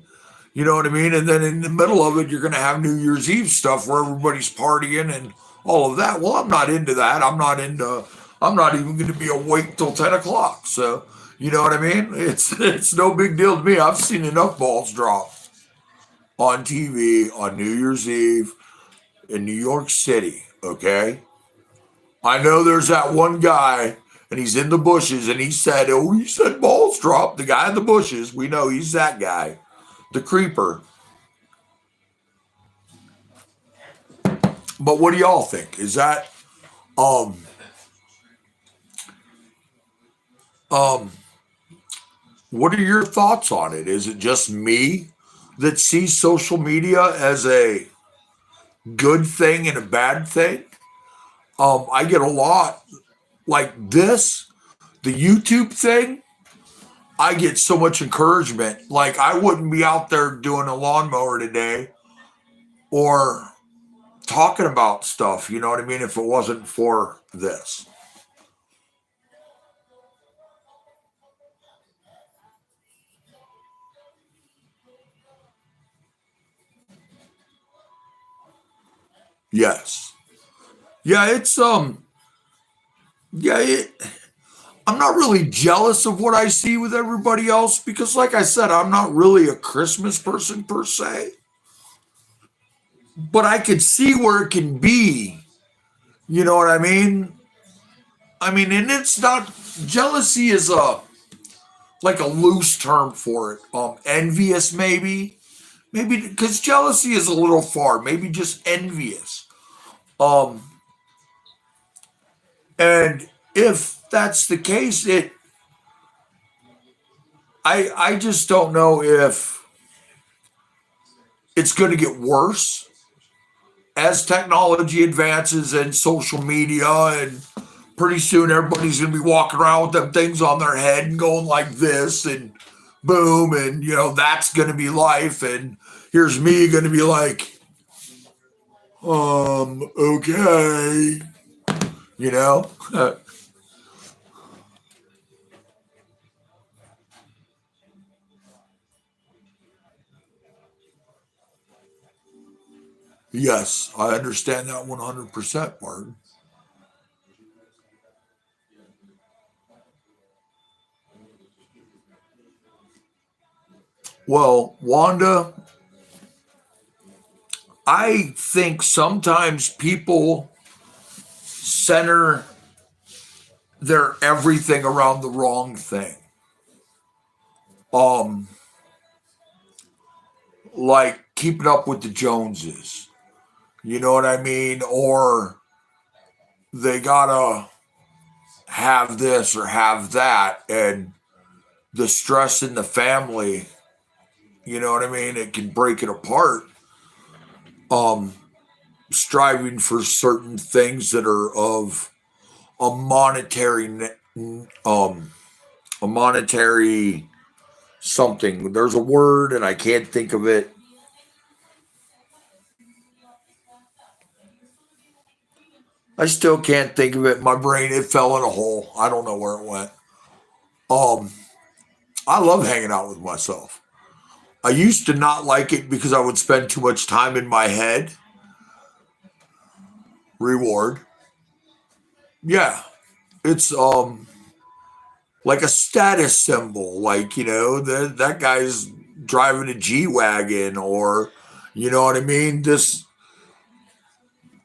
you know what I mean? And then in the middle of it, you're going to have New Year's Eve stuff where everybody's partying and all of that. Well, I'm not into that. I'm not even going to be awake till 10 o'clock. So, you know what I mean? It's no big deal to me. I've seen enough balls drop on TV on New Year's Eve in New York City. Okay. I know there's that one guy and he's in the bushes and he said, oh, he said balls drop. The guy in the bushes. We know he's that guy, the creeper. But what do y'all think? Is that, um, um, what are your thoughts on it? Is it just me that sees social media as a good thing and a bad thing? I get a lot like this, the YouTube thing. I get so much encouragement. Like I wouldn't be out there doing a lawnmower today or talking about stuff, you know what I mean, if it wasn't for this. Yes. Yeah, yeah, I'm not really jealous of what I see with everybody else because like I said, I'm not really a Christmas person per se, but I could see where it can be. You know what I mean? I mean, and it's not, jealousy is a like a loose term for it. Envious maybe because jealousy is a little far. Maybe just envious. Um, and if that's the case, I just don't know if it's going to get worse as technology advances and social media, and pretty soon everybody's going to be walking around with them things on their head and going like this and boom, and that's going to be life. And here's me going to be like, okay, you know. Yes, I understand that 100%, Martin. Well, Wanda, I think sometimes people center their everything around the wrong thing. Um, like keeping up with the Joneses. You know what I mean? Or they gotta have this or have that, and the stress in the family, you know what I mean? It can break it apart. Um, Striving for certain things that are of a um a monetary something. There's a word and I can't think of it. I still can't think of it. My brain, it fell in a hole. I don't know where it went. Um, I love hanging out with myself. I used to not like it because I would spend too much time in my head. Reward. Yeah. It's like a status symbol. Like, that guy's driving a G Wagon, or you know what I mean?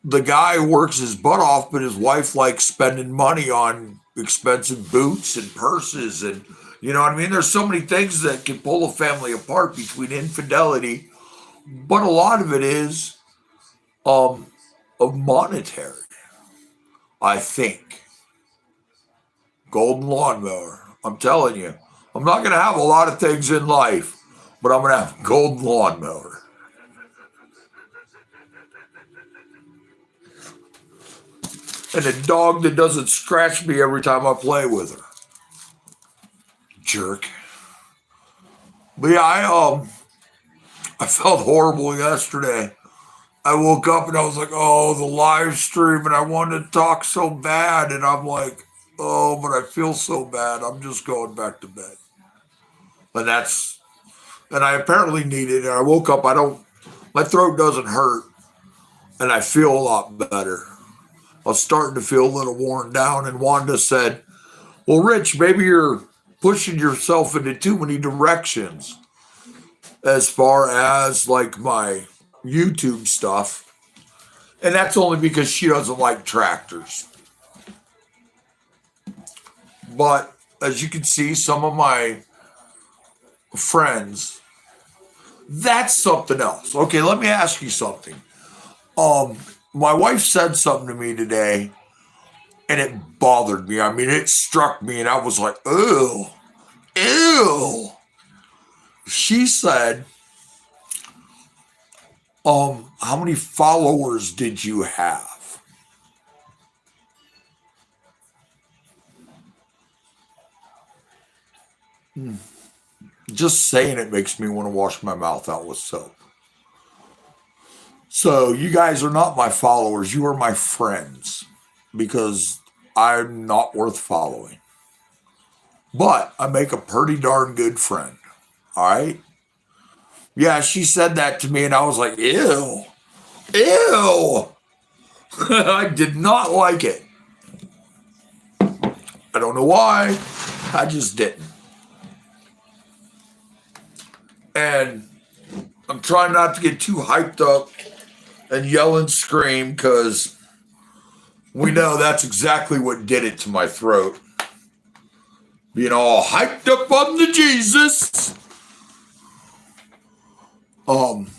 The guy works his butt off, but his wife likes spending money on expensive boots and purses, and you know what I mean. There's so many things that can pull a family apart between infidelity, but a lot of it is um of monetary. I think golden lawnmower. I'm telling you, I'm not gonna have a lot of things in life, but I'm gonna have a golden lawnmower and a dog that doesn't scratch me every time I play with her. Jerk. But yeah, I felt horrible yesterday. I woke up and I was like, oh, the live stream, and I wanted to talk so bad, and I'm like, oh, but I feel so bad. I'm just going back to bed. And I apparently need it. And I woke up, my throat doesn't hurt, and I feel a lot better. I was starting to feel a little worn down, and Wanda said, well, Rich, maybe you're pushing yourself into too many directions as far as like my YouTube stuff. And that's only because she doesn't like tractors. But as you can see, some of my friends, that's something else. Okay, let me ask you something. Um, my wife said something to me today, and it bothered me. I mean, it struck me, and I was like, ew, ew. She said, how many followers did you have? Just saying it makes me want to wash my mouth out with soap. So you guys are not my followers. You are my friends because I'm not worth following. But I make a pretty darn good friend. All right. Yeah, she said that to me, and I was like, ew, ew. I did not like it. I don't know why. I just didn't. And I'm trying not to get too hyped up and yell and scream because We know that's exactly what did it to my throat. Being all hyped up on the Jesus. Um,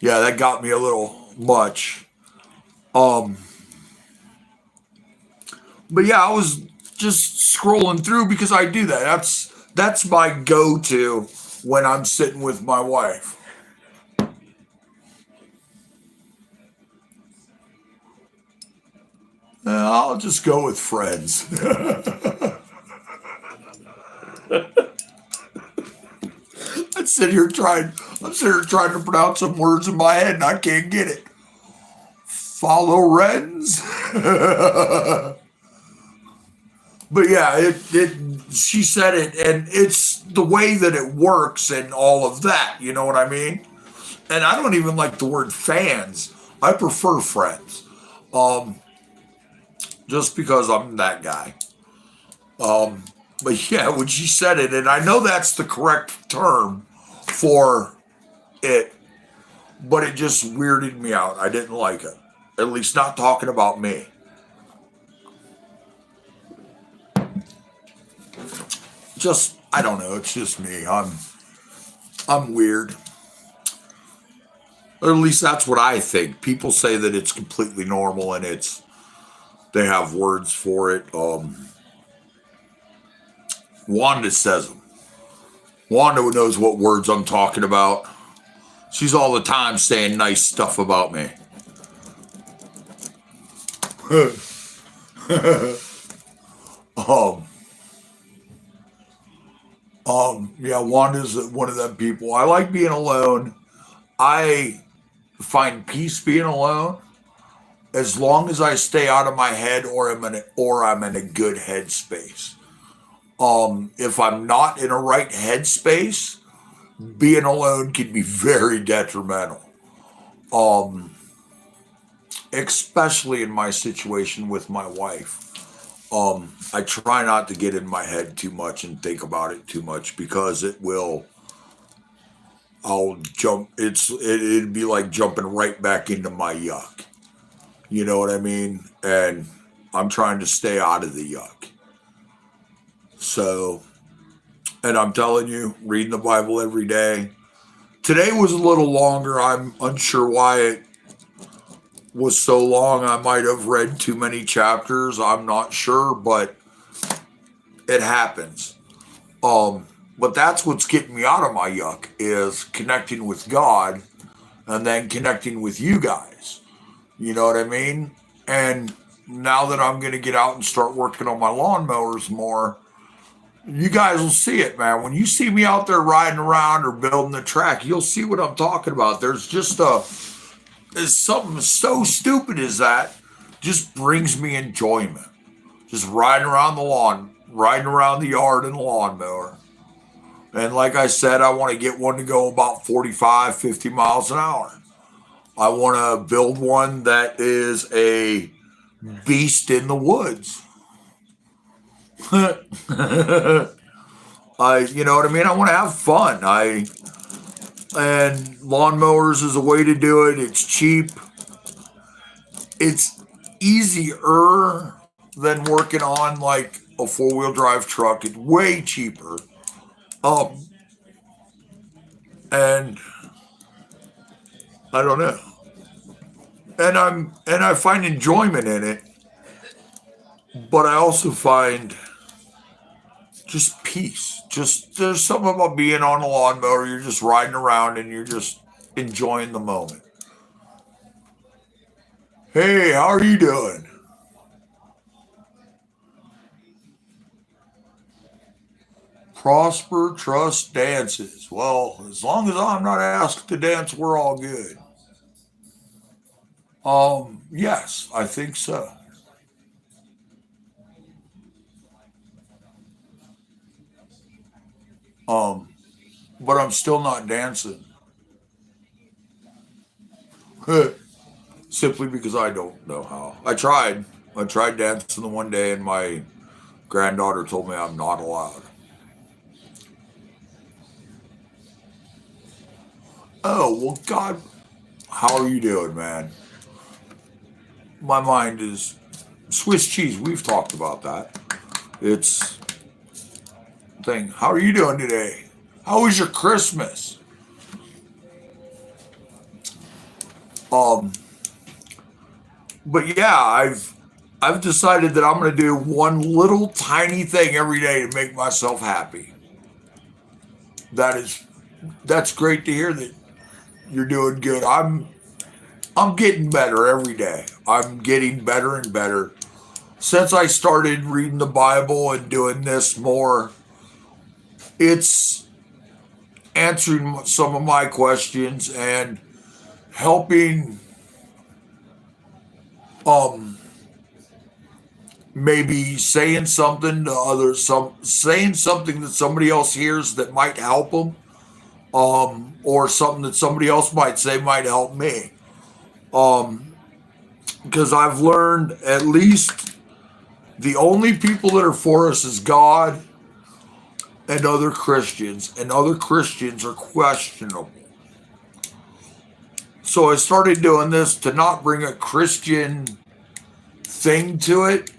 yeah, that got me a little much. Um, but yeah, I was just scrolling through because I do that. That's my go-to when I'm sitting with my wife. I'll just go with friends. I'm sitting here trying. I'm sitting here trying to pronounce some words in my head, and I can't get it. Follow Rens. But yeah, she said it, and it's the way that it works and all of that. You know what I mean? And I don't even like the word fans. I prefer friends, um, just because I'm that guy. Um, but yeah, when she said it, and I know that's the correct term for it, but it just weirded me out. I didn't like it. At least not talking about me. Just I don't know. It's just me. I'm weird. Or at least that's what I think. People say that it's completely normal and it's they have words for it. Wanda says them. Wanda knows what words I'm talking about. She's all the time saying nice stuff about me. um, yeah, Wanda's one of them people. I like being alone. I find peace being alone as long as I stay out of my head or I'm in a good headspace. If I'm not in a right headspace, being alone can be very detrimental. Um, Especially in my situation with my wife. I try not to get in my head too much and think about it too much because it will. I'll jump. It'd be like jumping right back into my yuck. You know what I mean? And I'm trying to stay out of the yuck. So, and I'm telling you, reading the Bible every day. Today was a little longer. I'm unsure why it was so long. I might have read too many chapters. I'm not sure, but it happens. But that's what's getting me out of my yuck is connecting with God and then connecting with you guys. You know what I mean? And now that I'm going to get out and start working on my lawnmowers more, you guys will see it, man. When you see me out there riding around or building the track, you'll see what I'm talking about. There's just there's something so stupid as that just brings me enjoyment. Just riding around the lawn, riding around the yard in the lawnmower. And like I said, I want to get one to go about 45, 50 miles an hour. I want to build one that is a beast in the woods. You know what I mean? I want to have fun. And lawnmowers is a way to do it. It's cheap. It's easier than working on like a four-wheel drive truck. It's way cheaper. Um, and I don't know. And I find enjoyment in it, but I also find just peace. Just there's something about being on a lawnmower. You're just riding around and you're just enjoying the moment. Hey, how are you doing? Prosper, trust, dances. Well, as long as I'm not asked to dance, we're all good. Yes, I think so. Um, but I'm still not dancing. Simply because I don't know how. I tried. I tried dancing the one day and my granddaughter told me I'm not allowed. Oh, well, God, how are you doing, man? my mind is Swiss cheese. We've talked about that. It's thing. How are you doing today? How was your Christmas? Um, but yeah, I've decided that I'm going to do one little tiny thing every day to make myself happy. That is that's great to hear that you're doing good. I'm getting better every day. I'm getting better and better. Since I started reading the Bible and doing this more, it's answering some of my questions and helping um maybe saying something to others, saying something that somebody else hears that might help them, or something that somebody else might say might help me. Um, because I've learned at least the only people that are for us is God and other Christians are questionable. So I started doing this to not bring a Christian thing to it.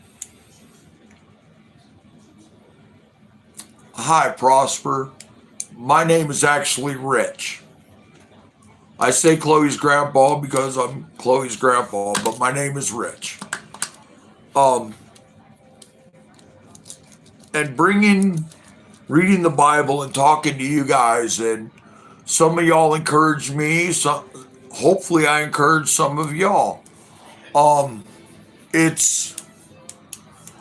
Hi, Prosper. My name is actually Rich. I say Chloe's grandpa because I'm Chloe's grandpa, but my name is Rich. Um, and reading the Bible and talking to you guys, and some of y'all encourage me. Some, hopefully, I encourage some of y'all. Um, it's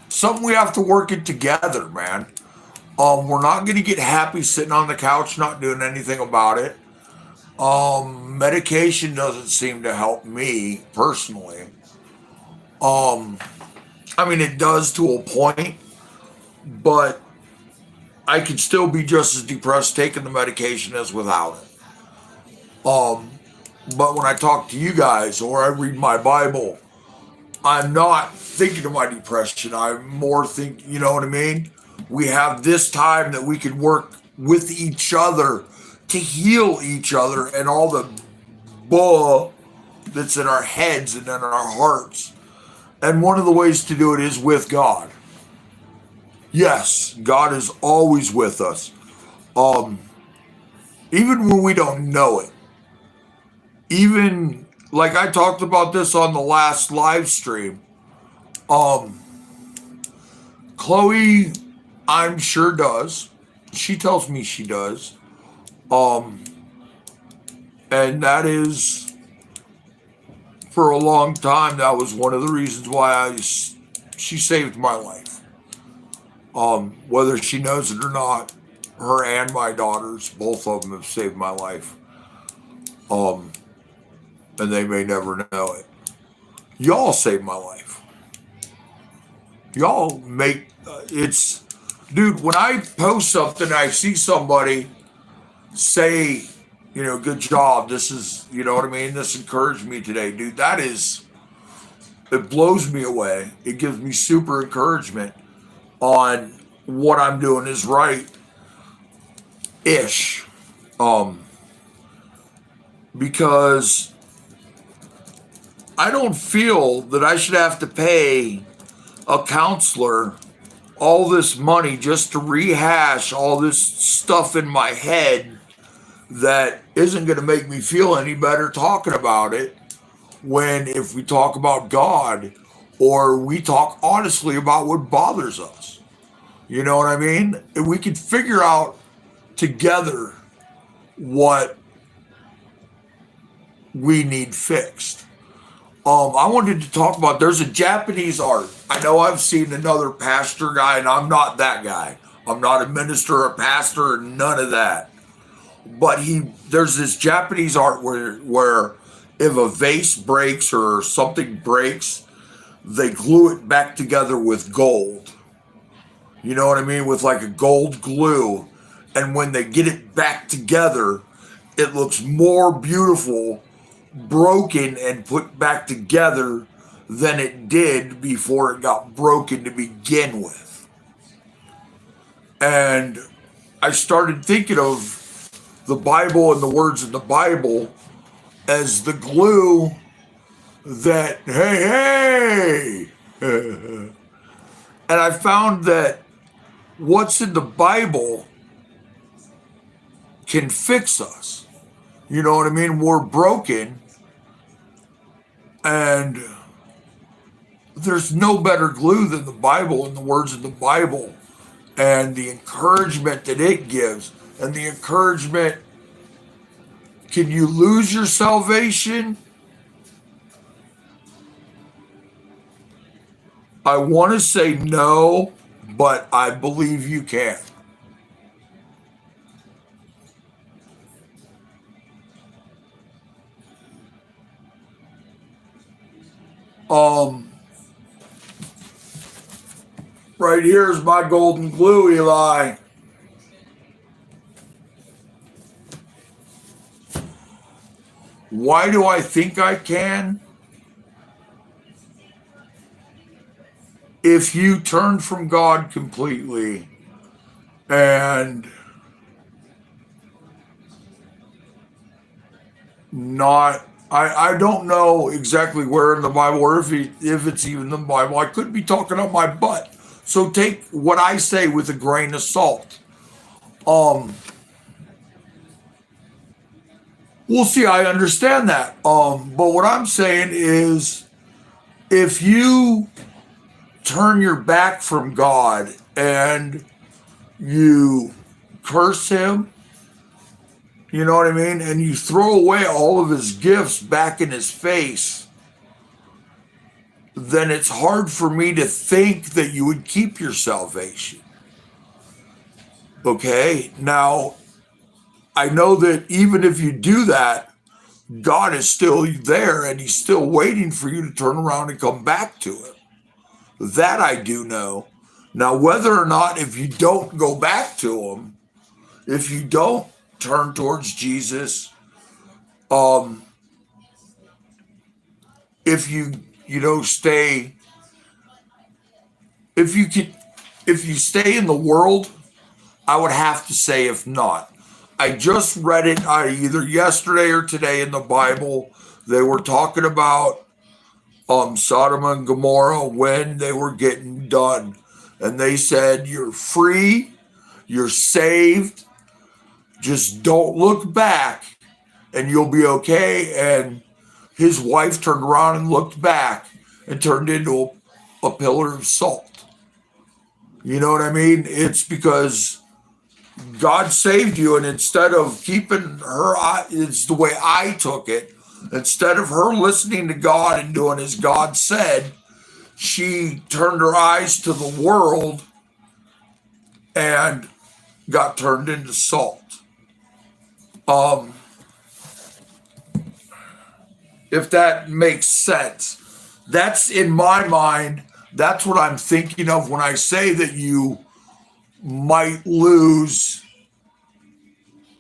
something we have to work it together, man. We're not going to get happy sitting on the couch not doing anything about it. Medication doesn't seem to help me personally. Um, I mean, it does to a point, but I can still be just as depressed taking the medication as without it. Um, but when I talk to you guys or I read my Bible, I'm not thinking of my depression. I'm more you know what I mean? We have this time that we can work with each other to heal each other and all the bull that's in our heads and in our hearts. And one of the ways to do it is with God. Yes, God is always with us. Um, Even when we don't know it. Even like I talked about this on the last live stream. Um, Chloe, I'm sure does. She tells me she does. Um, and that is for a long time. That was one of the reasons why she saved my life. Whether she knows it or not, her and my daughters, both of them have saved my life. Um, and they may never know it. Y'all saved my life. Y'all make it's, dude. When I post something, I see somebody say, good job. This is, you know what I mean. This encouraged me today, dude. It blows me away. It gives me super encouragement on what I'm doing is right ish. Um, because I don't feel that I should have to pay a counselor all this money just to rehash all this stuff in my head that isn't going to make me feel any better talking about it, when if we talk about God or we talk honestly about what bothers us. You know what I mean? If we could figure out together what we need fixed. I wanted to talk about, there's a Japanese art. I know I've seen another pastor guy, and I'm not that guy. I'm not a minister or a pastor or none of that. But there's this Japanese art where if a vase breaks or something breaks, they glue it back together with gold. You know what I mean? With like a gold glue. And when they get it back together, it looks more beautiful broken and put back together than it did before it got broken to begin with. And I started thinking of the Bible and the words in the Bible as the glue that, hey, hey. And I found that what's in the Bible can fix us. You know what I mean? We're broken, and there's no better glue than the Bible and the words of the Bible and the encouragement that it gives. And the encouragement, can you lose your salvation? I want to say no, but I believe you can. Um, right here is my golden glue, Eli. Why do I think I can? If you turn from God completely and not, I don't know exactly where in the Bible or if it's even in the Bible. I could be talking on my butt. So take what I say with a grain of salt. Um, we'll see. I understand that. But what I'm saying is, if you turn your back from God and you curse Him, you know what I mean, and you throw away all of His gifts back in His face, then it's hard for me to think that you would keep your salvation. Okay? Now, I know that even if you do that, God is still there and He's still waiting for you to turn around and come back to Him. That I do know. Now, whether or not, if you don't go back to Him, if you don't turn towards Jesus, um, if you stay, if you can, if you stay in the world, I would have to say if not. I just read it either yesterday or today in the Bible. They were talking about Sodom and Gomorrah when they were getting done. And they said, you're free, you're saved, just don't look back and you'll be okay. And his wife turned around and looked back and turned into a pillar of salt. You know what I mean? It's because God saved you, and instead of keeping her, it's the way I took it. Instead of her listening to God and doing as God said, she turned her eyes to the world and got turned into salt. Um, if that makes sense. That's in my mind, that's what I'm thinking of when I say that you might lose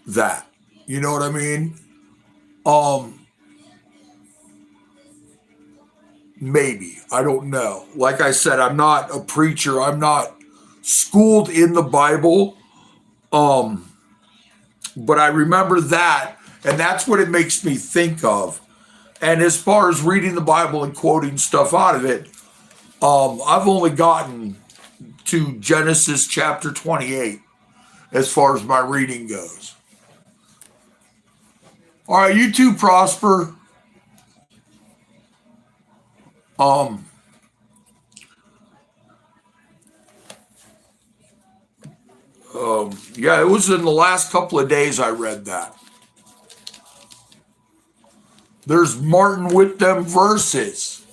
that. You know what I mean? Um, maybe. I don't know. Like I said, I'm not a preacher. I'm not schooled in the Bible. Um, but I remember that, and that's what it makes me think of. And as far as reading the Bible and quoting stuff out of it, I've only gotten to Genesis chapter 28 as far as my reading goes. All right, you too, Prosper. Um, yeah, it was in the last couple of days I read that. There's Martin with them verses.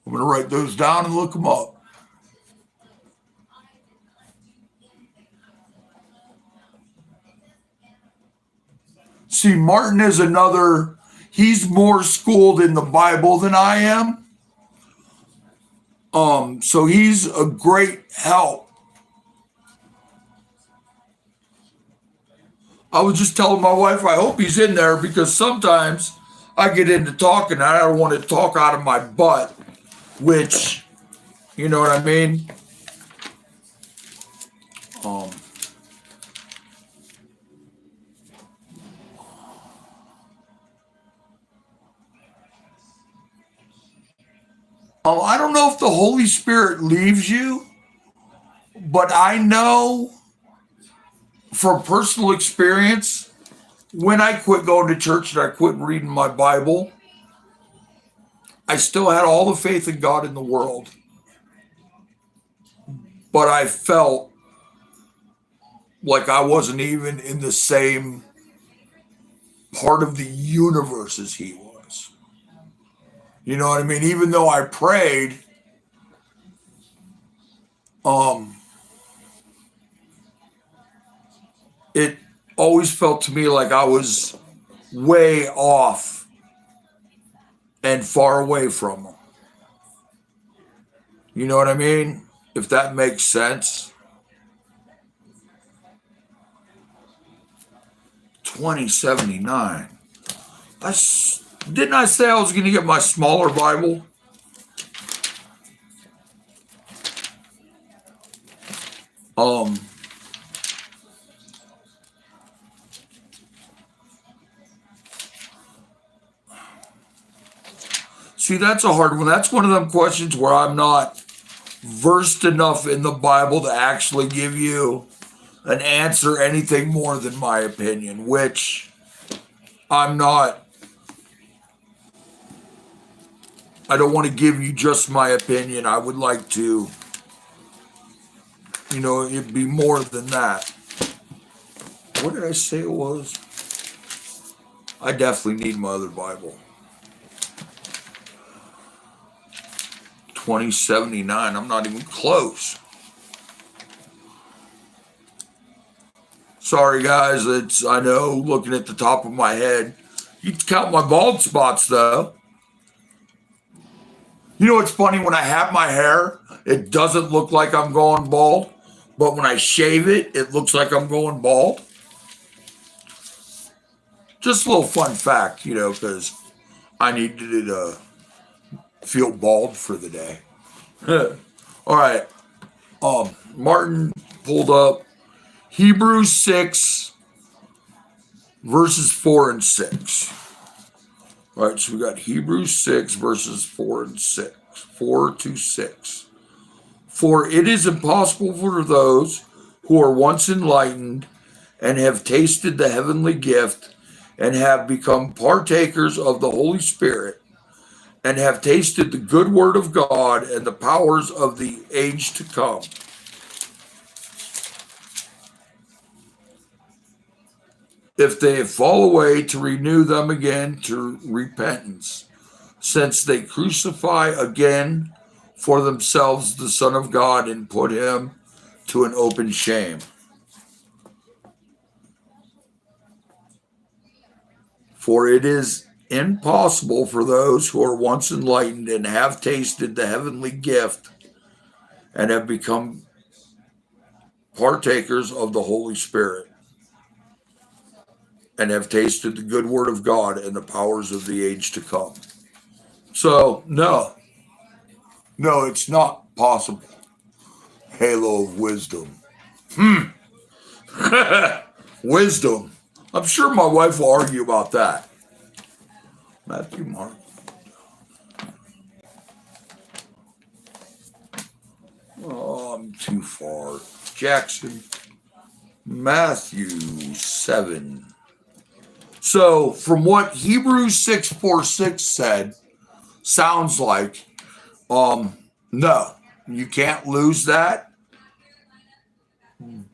I'm going to write those down and look them up. See, Martin is another, he's more schooled in the Bible than I am. So he's a great help. I was just telling my wife, I hope he's in there because sometimes I get into talking and I don't want to talk out of my butt, which, you know what I mean? Um, I don't know if the Holy Spirit leaves you, but I know from personal experience, when I quit going to church and I quit reading my Bible, I still had all the faith in God in the world, but I felt like I wasn't even in the same part of the universe as he was. You know what I mean? Even though I prayed, um, it always felt to me like I was way off and far away from him. You know what I mean? If that makes sense. 2079. Didn't I say I was going to get my smaller Bible? Um, See, that's a hard one. That's one of them questions where I'm not versed enough in the Bible to actually give you an answer anything more than my opinion, which I'm not. I don't want to give you just my opinion. I would like to, it'd be more than that. What did I say it was? I definitely need my other Bible. 2079. I'm not even close. Sorry, guys. I know, looking at the top of my head. You can count my bald spots, though. You know what's funny? When I have my hair, it doesn't look like I'm going bald. But when I shave it, it looks like I'm going bald. Just a little fun fact, because I needed to feel bald for the day. All right. Martin pulled up Hebrews 6, verses 4 and 6. All right, so we got Hebrews 6, verses 4 and 6. 4 to 6. For it is impossible for those who are once enlightened and have tasted the heavenly gift and have become partakers of the Holy Spirit and have tasted the good word of God and the powers of the age to come. If they fall away, to renew them again to repentance, since they crucify again for themselves the Son of God and put him to an open shame. For it is impossible for those who are once enlightened and have tasted the heavenly gift and have become partakers of the Holy Spirit and have tasted the good word of God and the powers of the age to come. So, no, it's not possible. Halo of wisdom. Wisdom. I'm sure my wife will argue about that. Matthew, Mark. Oh, I'm too far. Jackson. Matthew 7. So, from what Hebrews 6:4-6 said, sounds like, no, you can't lose that.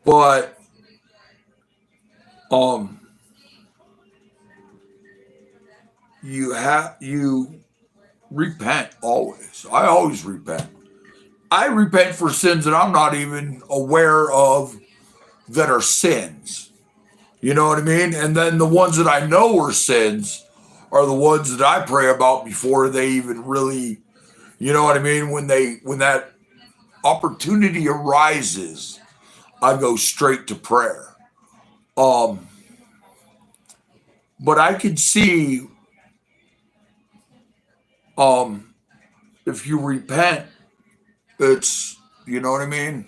But, you repent always. I always repent. I repent for sins that I'm not even aware of that are sins. You know what I mean? And then the ones that I know are sins are the ones that I pray about before they even really, you know what I mean? When that opportunity arises, I go straight to prayer. But I could see, if you repent, it's, you know what I mean?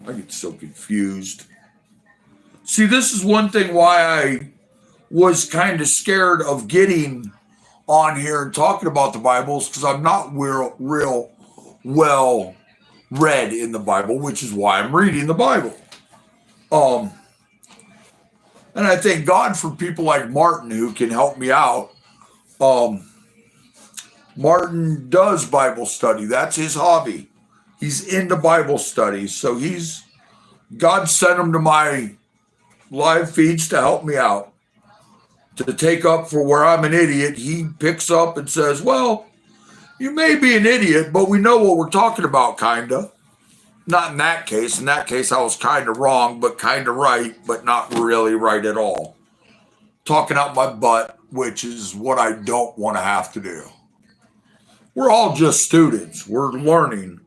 I get so confused. See, this is one thing why I was kind of scared of getting on here and talking about the Bibles because I'm not real well read in the Bible, which is why I'm reading the Bible. Um, and I thank God for people like Martin who can help me out. Um, Martin does Bible study. That's his hobby. He's into Bible studies. So God sent him to my live feeds to help me out, to take up for where I'm an idiot. He picks up and says, well, you may be an idiot, but we know what we're talking about, kind of. Not in that case. In that case, I was kind of wrong, but kind of right, but not really right at all. Talking out my butt, which is what I don't want to have to do. We're all just students. We're learning.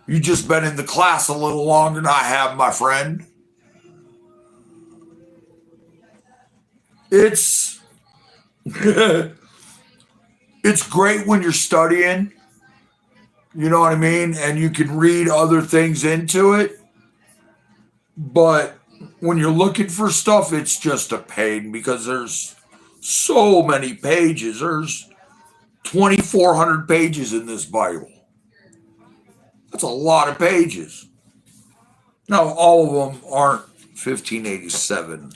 You just been in the class a little longer than I have, my friend. It's it's great when you're studying, you know what I mean? And you can read other things into it. But when you're looking for stuff, it's just a pain because there's so many pages. There's 2,400 pages in this Bible. That's a lot of pages. Now, all of them aren't 1587.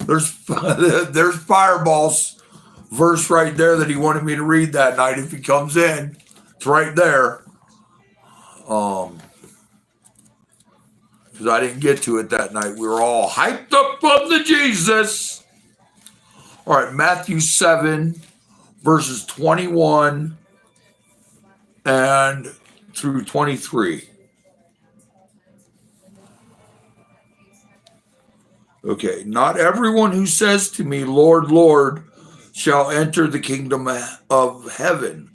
There's Fireball's verse right there that he wanted me to read that night if he comes in. It's right there. Because I didn't get to it that night. We were all hyped up on the Jesus. All right, Matthew 7, verses 21 and through 23. Okay, not everyone who says to me, Lord, Lord, shall enter the kingdom of heaven,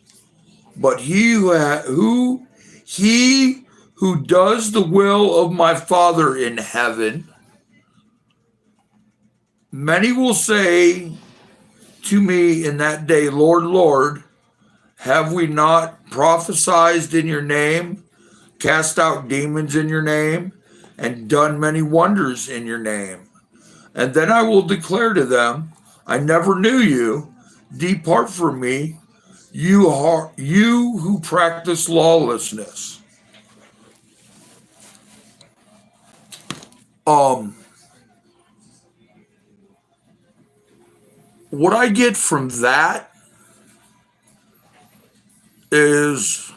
but he who does the will of my Father in heaven. Many will say to me in that day, Lord, Lord, have we not prophesied in your name, cast out demons in your name, and done many wonders in your name? And then I will declare to them, I never knew you. Depart from me, you who practice lawlessness. What I get from that is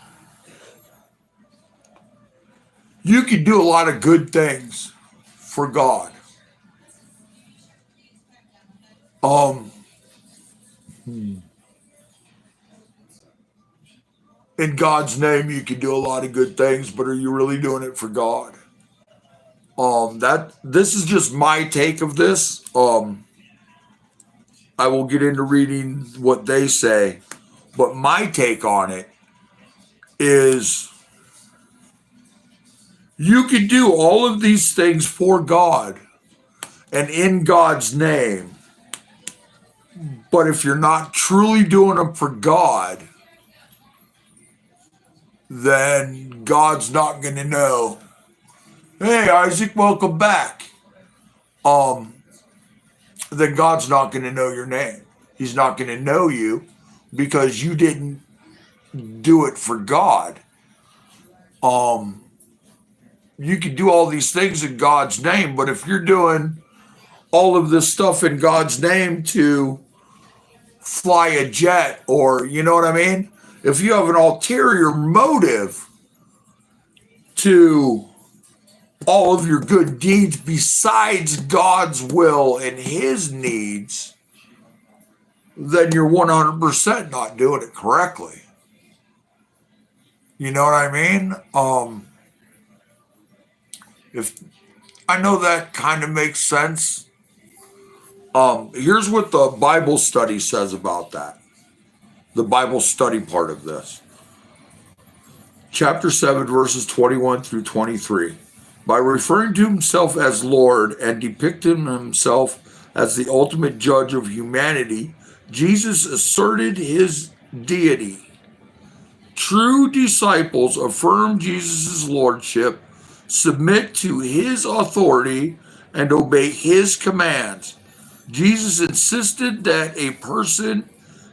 you can do a lot of good things for God. In God's name, you can do a lot of good things, but are you really doing it for God? This is just my take of this. I will get into reading what they say, but my take on it is you can do all of these things for God and in God's name, but if you're not truly doing them for God, then God's not going to know. Hey, Isaac, welcome back. Then God's not going to know your name. He's not going to know you because you didn't do it for God. You can do all these things in God's name, but if you're doing all of this stuff in God's name to fly a jet, or you know what I mean? If you have an ulterior motive to all of your good deeds besides God's will and his needs, then you're 100% not doing it correctly. You know what I mean? If I know that kind of makes sense. Here's what the Bible study says about that. The Bible study part of this. Chapter 7, verses 21 through 23. By referring to himself as Lord and depicting himself as the ultimate judge of humanity, Jesus asserted his deity. True disciples affirm Jesus' lordship, submit to his authority, and obey his commands. Jesus insisted that a person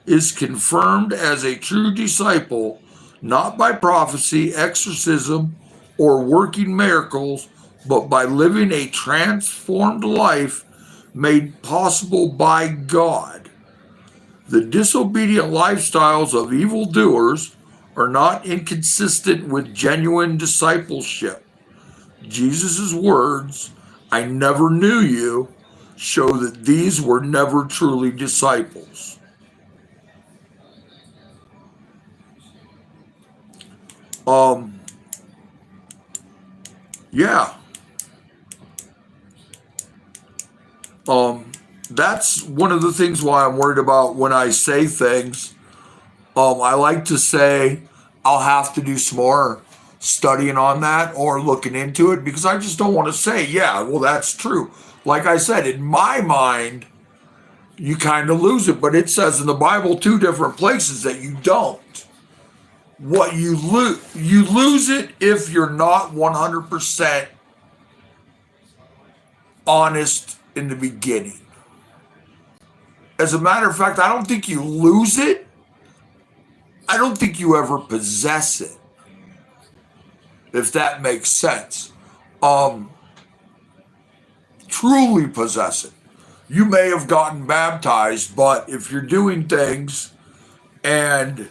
is confirmed as a true disciple not by prophecy, exorcism, or working miracles, but by living a transformed life made possible by God. The disobedient lifestyles of evildoers are not inconsistent with genuine discipleship. Jesus' words, "I never knew you," show that these were never truly disciples. Um, yeah. Um, that's one of the things why I'm worried about when I say things. I like to say I'll have to do some more studying on that or looking into it because I just don't want to say, yeah, well, that's true. Like I said, in my mind, you kind of lose it, but it says in the Bible two different places that you don't. What you lose it if you're not 100% honest in the beginning. As a matter of fact, I don't think you lose it. I don't think you ever possess it, if that makes sense. Um, Truly possess it. You may have gotten baptized, but if you're doing things and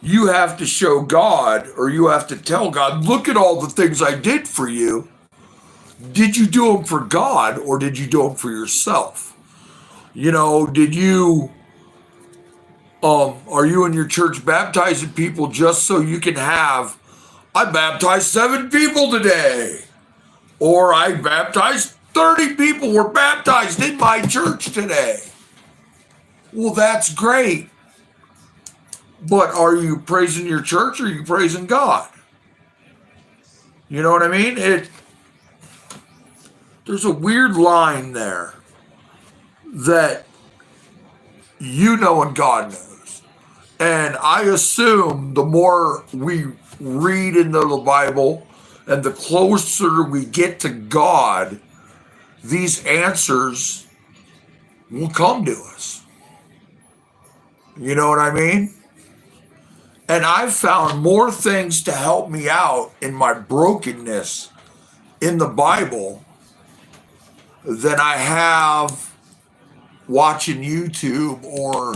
you have to show God or you have to tell God, look at all the things I did for you. Did you do them for God or did you do them for yourself? Did you, are you in your church baptizing people just so you can have, I baptized 7 people today, or I baptized 30 people were baptized in my church today? Well, that's great. But are you praising your church or are you praising God? You know what I mean? There's a weird line there that and God knows. And I assume the more we read into the Bible and the closer we get to God, these answers will come to us. You know what I mean? And I've found more things to help me out in my brokenness in the Bible than I have watching YouTube or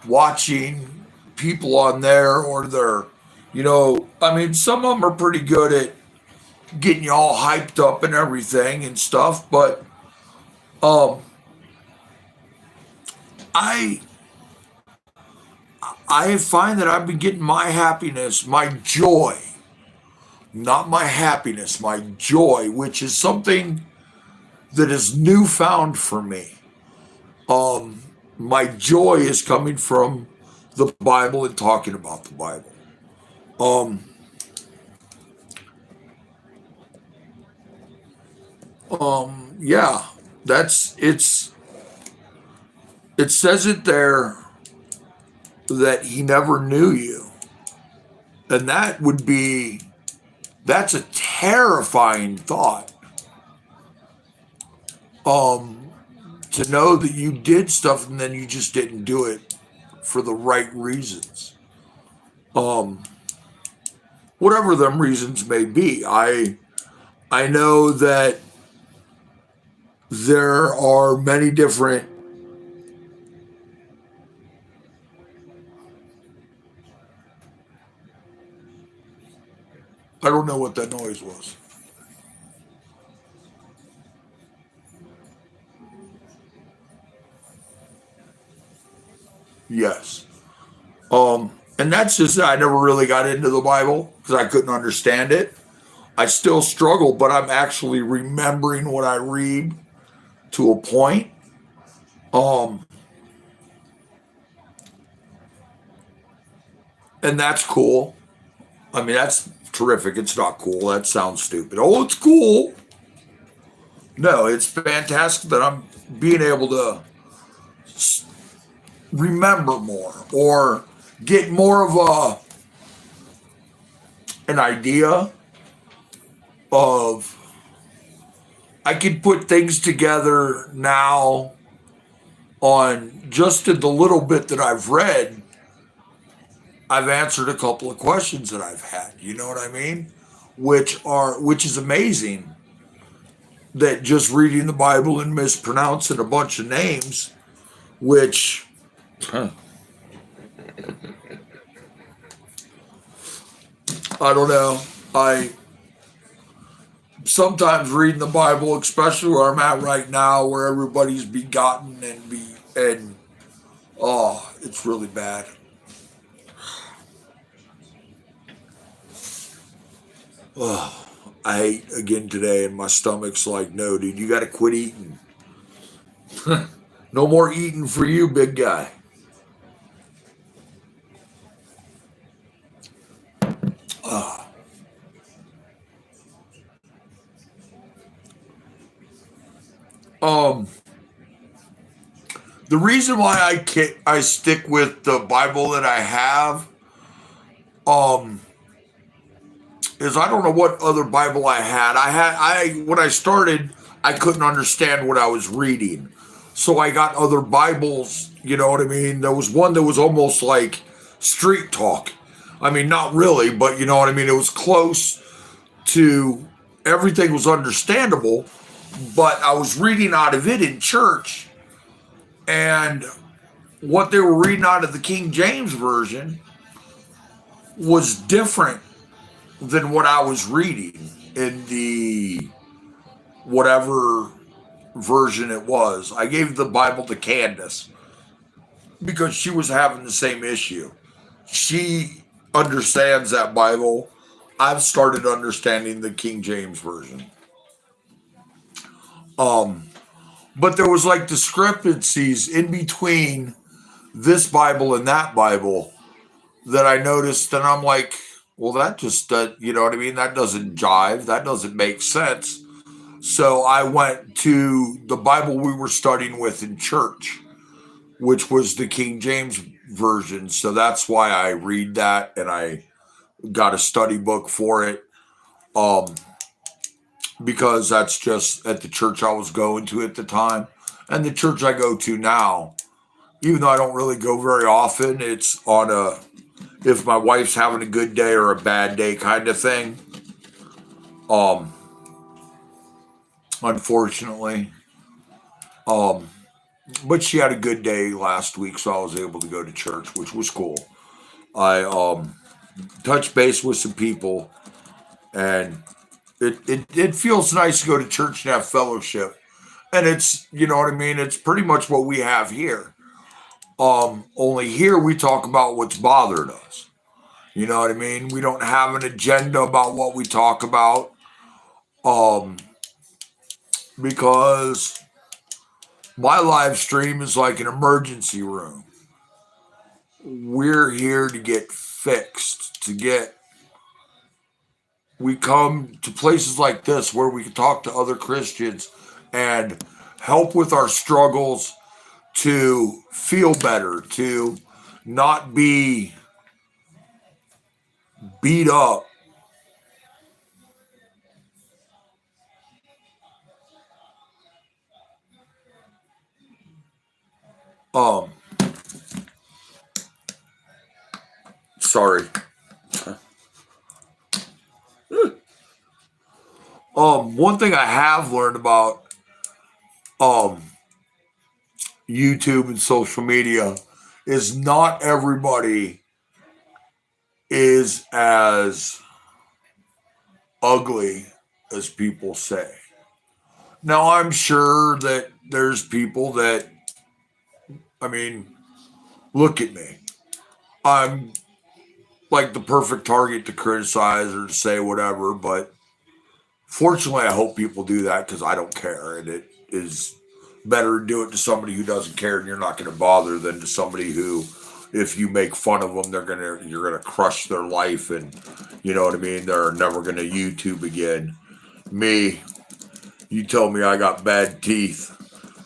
watching people on there or some of them are pretty good at getting you all hyped up and everything and stuff, but I find that I've been getting my happiness, my joy, not my happiness, my joy, which is something that is newfound for me. My joy is coming from the Bible and talking about the Bible. Yeah, it says it there that he never knew you. And that's a terrifying thought. To know that you did stuff and then you just didn't do it for the right reasons. Whatever them reasons may be. I know that there are many different I don't know what that noise was. Yes. And that's just I never really got into the Bible because I couldn't understand it. I still struggle, but I'm actually remembering what I read to a point. Um, and that's cool. I mean, that's terrific. It's not cool. That sounds stupid. Oh, it's cool. No, it's fantastic that I'm being able to remember more or get more of an idea of, I can put things together now on just in the little bit that I've read. I've answered a couple of questions that I've had. You know what I mean? Which is amazing that just reading the Bible and mispronouncing a bunch of names, which I don't know. I sometimes reading the Bible, especially where I'm at right now, where everybody's begotten and oh, it's really bad. Oh, I ate again today, and my stomach's like, no, dude, you got to quit eating. No more eating for you, big guy. Uh, um, the reason why I stick with the Bible that I have, um, is I don't know what other Bible I had. I when I started, I couldn't understand what I was reading, so I got other Bibles. You know what I mean? There was one that was almost like street talk. I mean, not really, but you know what I mean. It was close to everything was understandable, but I was reading out of it in church, and what they were reading out of the King James version was different than what I was reading in the whatever version it was. I gave the Bible to Candace because she was having the same issue. She understands that Bible. I've started understanding the King James version. Um, but there was like discrepancies in between this Bible and that Bible that I noticed, and I'm like, well, that just, you know what I mean? That doesn't jive. That doesn't make sense. So I went to the Bible we were studying with in church, which was the King James version. So that's why I read that, and I got a study book for it. Um, because that's just at the church I was going to at the time. And the church I go to now, even though I don't really go very often, it's on a if my wife's having a good day or a bad day kind of thing. Um, Unfortunately. Um, but she had a good day last week, so I was able to go to church, which was cool. I touched base with some people, and it feels nice to go to church and have fellowship. And it's, you know what I mean? It's pretty much what we have here. Only here we talk about what's bothered us. You know what I mean? We don't have an agenda about what we talk about. Um, because my live stream is like an emergency room. We're here to get fixed, we come to places like this where we can talk to other Christians and help with our struggles to feel better, to not be beat up. Um, Sorry. One thing I have learned about um YouTube and social media is not everybody is as ugly as people say. Now, I'm sure that there's people that, I mean, look at me. I'm like the perfect target to criticize or to say whatever, but fortunately, I hope people do that because I don't care. And it is better to do it to somebody who doesn't care and you're not going to bother than to somebody who, if you make fun of them, you're gonna crush their life, and you know what I mean. They're never gonna YouTube again. Me, you tell me I got bad teeth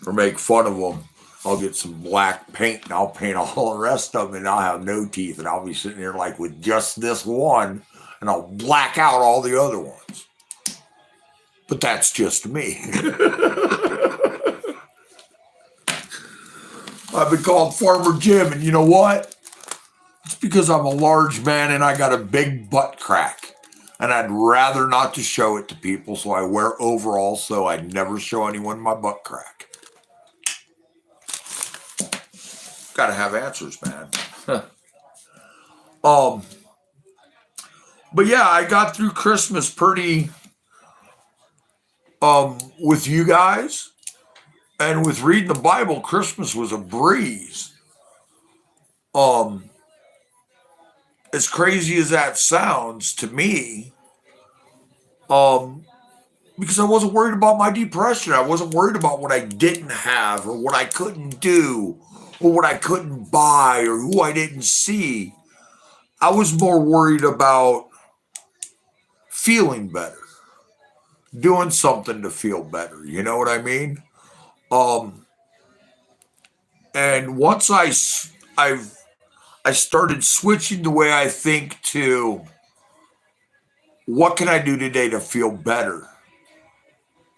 or make fun of them, I'll get some black paint and I'll paint all the rest of them, and I'll have no teeth, and I'll be sitting there like with just this one, and I'll black out all the other ones. But that's just me. I've been called Farmer Jim, and you know what? It's because I'm a large man and I got a big butt crack. And I'd rather not to show it to people, so I wear overalls so I never show anyone my butt crack. Gotta have answers, man. But yeah, I got through Christmas pretty with you guys. And with reading the Bible, Christmas was a breeze. As crazy as that sounds to me, because I wasn't worried about my depression. I wasn't worried about what I didn't have or what I couldn't do or what I couldn't buy or who I didn't see. I was more worried about feeling better, doing something to feel better. You know what I mean? And once I started switching the way I think to what can I do today to feel better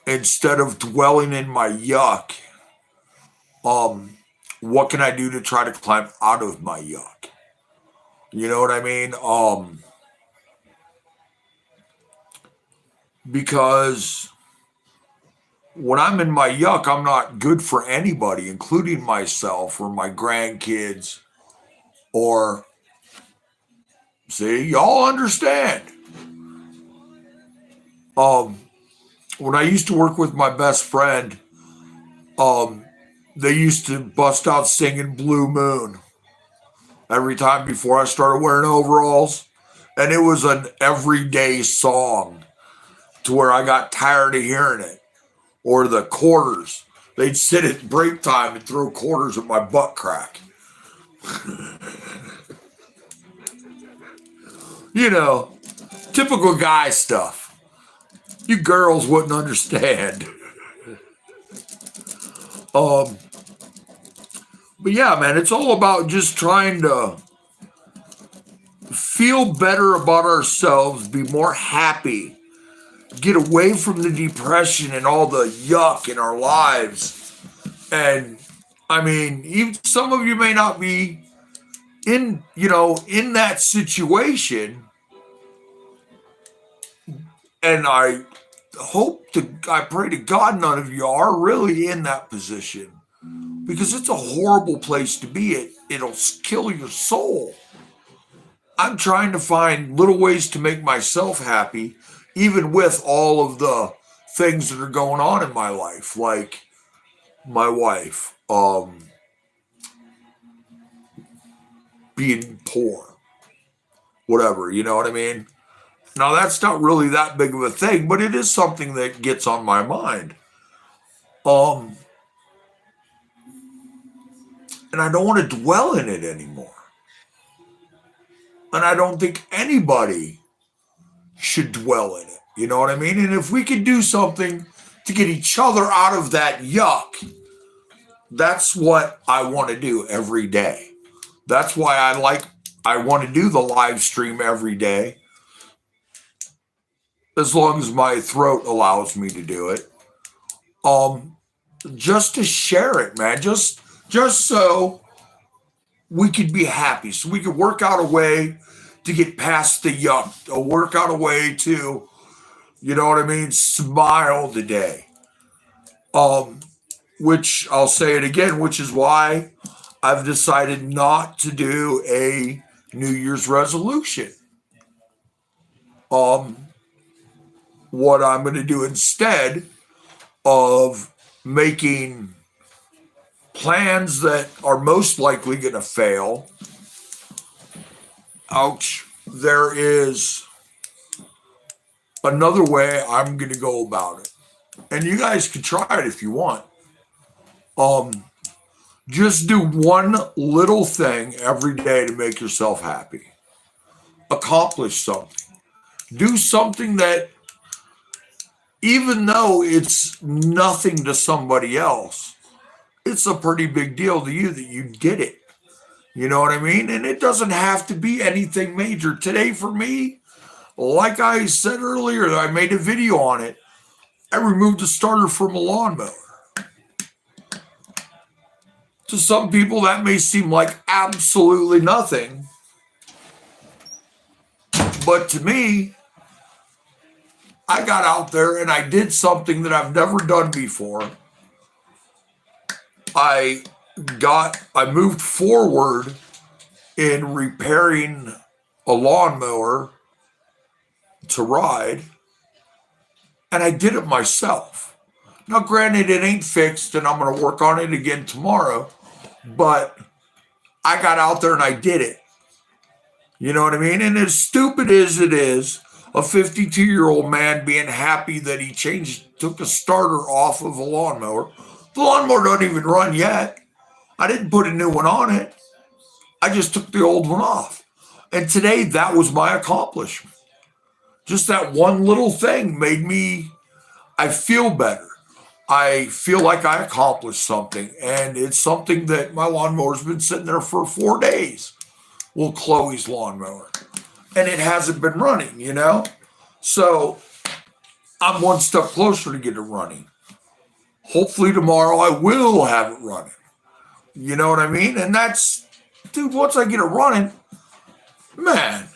instead of dwelling in my yuck. What can I do to try to climb out of my yuck? You know what I mean? Because when I'm in my yuck, I'm not good for anybody, including myself or my grandkids. Or, see, y'all understand. When I used to work with my best friend, they used to bust out singing Blue Moon every time before I started wearing overalls. And it was an everyday song to where I got tired of hearing it. Or the quarters. They'd sit at break time and throw quarters at my butt crack. You know, typical guy stuff. You girls wouldn't understand. But yeah, man, it's all about just trying to feel better about ourselves, be more happy, get away from the depression and all the yuck in our lives. And I mean, even some of you may not be in that situation. And I pray to God none of you are really in that position, because it's a horrible place to be. It'll kill your soul. I'm trying to find little ways to make myself happy, even with all of the things that are going on in my life, like my wife, being poor, whatever, you know what I mean? Now, that's not really that big of a thing, but it is something that gets on my mind. And I don't want to dwell in it anymore. And I don't think anybody should dwell in it. You know what I mean? And if we could do something to get each other out of that yuck, that's what I want to do every day. That's why I want to do the live stream every day, as long as my throat allows me to do it. Just to share it, man. Just so we could be happy, so we could work out a way to get past the yuck, or work out a way to, you know what I mean, smile today. Which I'll say it again, which is why I've decided not to do a New Year's resolution. What I'm going to do instead of making plans that are most likely going to fail, there is another way I'm going to go about it. And you guys can try it if you want. Just do one little thing every day to make yourself happy. Accomplish something. Do something that, even though it's nothing to somebody else, it's a pretty big deal to you that you did it. You know what I mean? And it doesn't have to be anything major. Today for me, Like I said earlier, I made a video on it. I removed the starter from a lawnmower. To some people, that may seem like absolutely nothing. But to me, I got out there and I did something that I've never done before. I moved forward in repairing a lawnmower to ride, and I did it myself. Now, granted, it ain't fixed, and I'm going to work on it again tomorrow, but I got out there and I did it. You know what I mean? And as stupid as it is, a 52-year-old man being happy that he took a starter off of a lawnmower. The lawnmower doesn't even run yet. I didn't put a new one on it. I just took the old one off. And today, that was my accomplishment. Just that one little thing I feel better. I feel like I accomplished something. And it's something that my lawnmower's been sitting there for 4 days. Well, Chloe's lawnmower. And it hasn't been running, you know? So I'm one step closer to get it running. Hopefully tomorrow I will have it running. You know what I mean? And dude, once I get it running, man,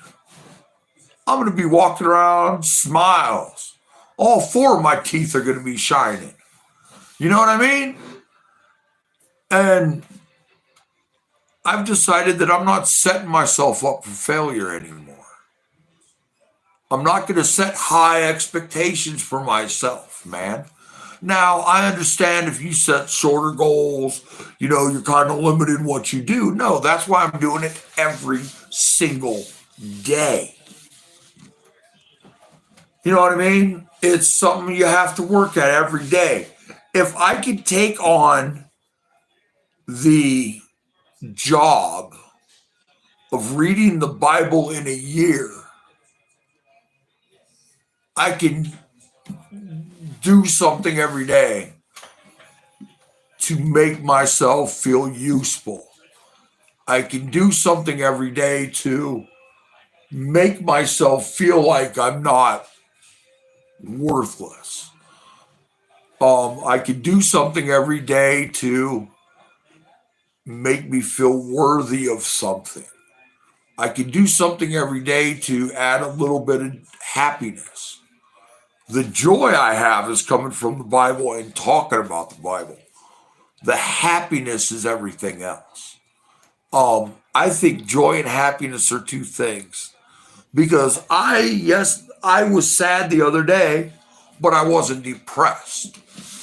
I'm going to be walking around smiles. All 4 of my teeth are going to be shining. You know what I mean? And I've decided that I'm not setting myself up for failure anymore. I'm not going to set high expectations for myself, man. Now, I understand if you set shorter goals, you're kind of limited in what you do. No, that's why I'm doing it every single day. You know what I mean? It's something you have to work at every day. If I could take on the job of reading the Bible in a year, I can do something every day to make myself feel useful. I can do something every day to make myself feel like I'm not worthless. I can do something every day to make me feel worthy of something. I can do something every day to add a little bit of happiness. The joy I have is coming from the Bible and talking about the Bible. The happiness is everything else. I think joy and happiness are 2 things. Because I was sad the other day, but I wasn't depressed.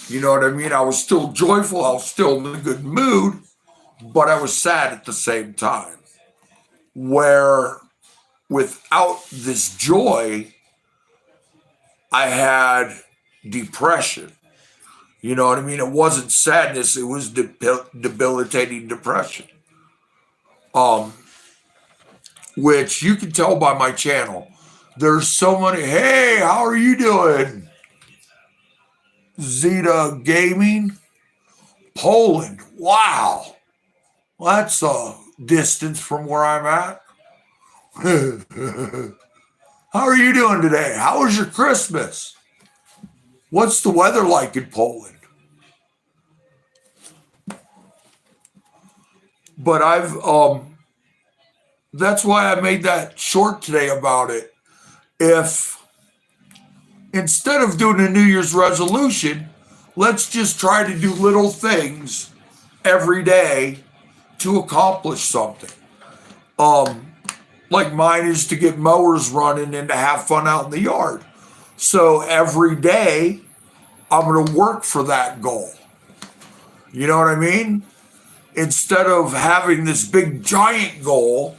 You know what I mean? I was still joyful. I was still in a good mood, but I was sad at the same time. Where without this joy, I had depression. You know what I mean? It wasn't sadness. It was debilitating depression. Which you can tell by my channel. There's so many, hey, how are you doing? Zeta Gaming, Poland. Wow. Well, that's a distance from where I'm at. How are you doing today? How was your Christmas? What's the weather like in Poland? But that's why I made that short today about it. If instead of doing a New Year's resolution, let's just try to do little things every day to accomplish something. Like mine is to get mowers running and to have fun out in the yard. So every day, I'm going to work for that goal. You know what I mean? Instead of having this big giant goal,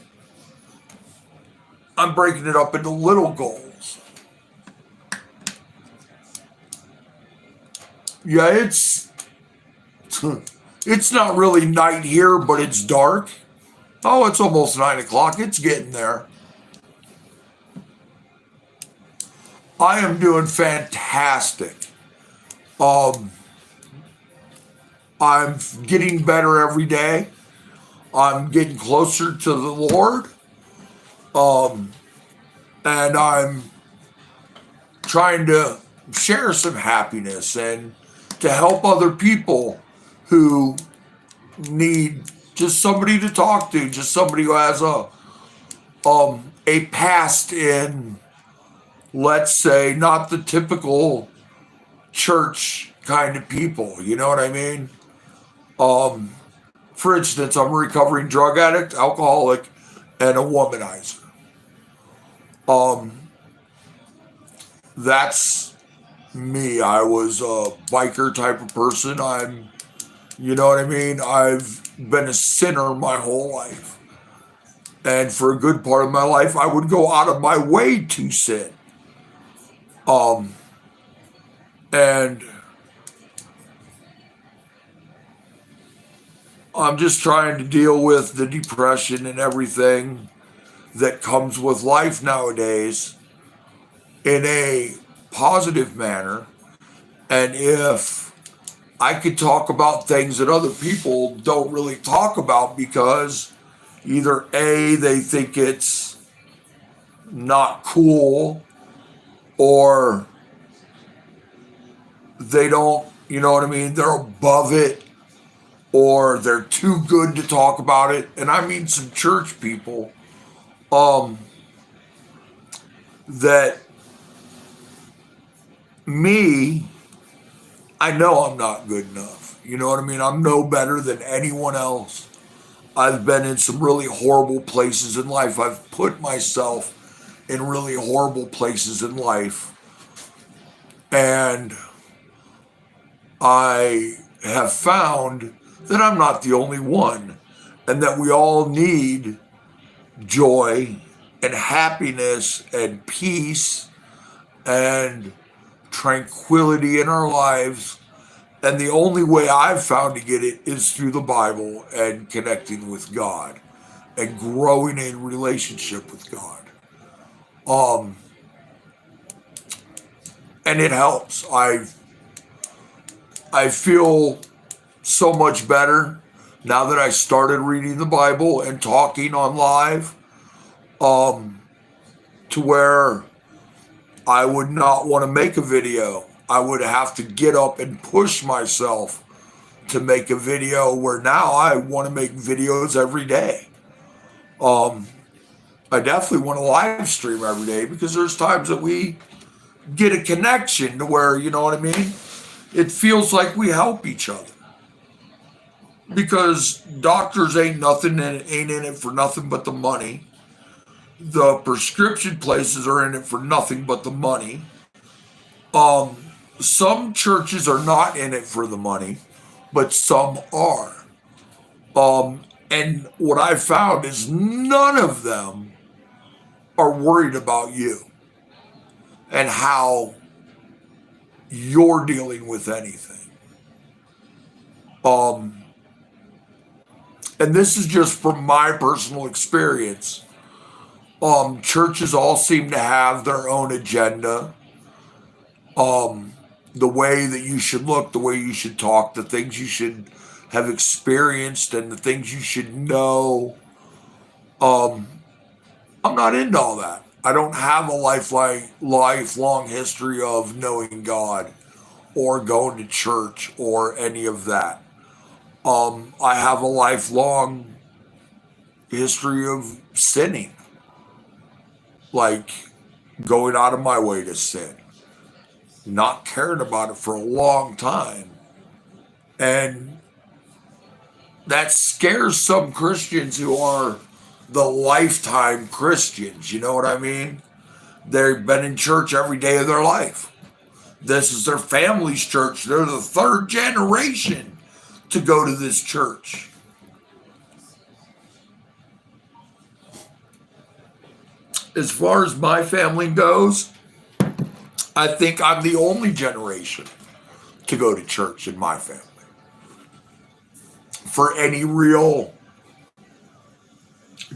I'm breaking it up into little goals. Yeah, it's not really night here, but it's dark. Oh, it's almost 9 o'clock. It's getting there. I am doing fantastic. I'm getting better every day. I'm getting closer to the Lord. and I'm trying to share some happiness and to help other people who need just somebody to talk to, just somebody who has a past in, let's say, not the typical church kind of people. You know what I mean? Um, for instance, I'm a recovering drug addict, alcoholic, and a womanizer. Um, that's me. I was a biker type of person. You know what I mean? I've been a sinner my whole life. And for a good part of my life, I would go out of my way to sin. Um, and I'm just trying to deal with the depression and everything that comes with life nowadays in a positive manner. And if I could talk about things that other people don't really talk about because either A, they think it's not cool, or they don't, you know what I mean? They're above it, or they're too good to talk about it. And I mean some church people um that me, I know I'm not good enough. You know what I mean? I'm no better than anyone else. I've been in some really horrible places in life. I've put myself in really horrible places in life. And I have found that I'm not the only one, and that we all need joy and happiness and peace and tranquility in our lives. And the only way I've found to get it is through the Bible and connecting with God and growing in relationship with God. Um, and it helps. I feel so much better now that I started reading the Bible and talking on live, um, to where I would not want to make a video. I would have to get up and push myself to make a video, where now I want to make videos every day. Um, I definitely want to live stream every day because there's times that we get a connection to where, you know what I mean? It feels like we help each other because doctors ain't nothing and ain't in it for nothing but the money. The prescription places are in it for nothing but the money. Um, some churches are not in it for the money, but some are. And what I found is none of them are worried about you and how you're dealing with anything. Um, and this is just from my personal experience. Churches all seem to have their own agenda. Um, the way that you should look, the way you should talk, the things you should have experienced, and the things you should know. Um, I'm not into all that. I don't have a lifelong history of knowing God or going to church or any of that. I have a lifelong history of sinning, like going out of my way to sin, not caring about it for a long time. And that scares some Christians who are the lifetime Christians. You know what I mean? They've been in church every day of their life. This is their family's church. They're the third generation to go to this church. As far as my family goes, I think I'm the only generation to go to church in my family for any real.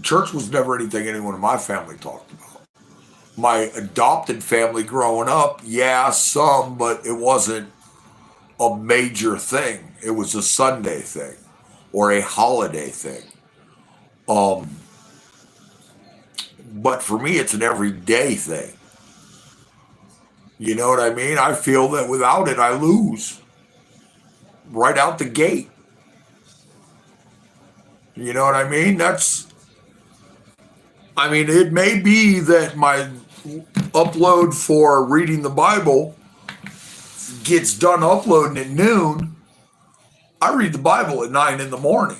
Church was never anything anyone in my family talked about. My adopted family growing up, yeah, some, but it wasn't a major thing. It was a Sunday thing or a holiday thing. Um, But for me, it's an everyday thing. You know what I mean? I feel that without it, I lose right out the gate. You know what I mean? I mean, it may be that my upload for reading the Bible gets done uploading at noon. I read the Bible at 9 in the morning.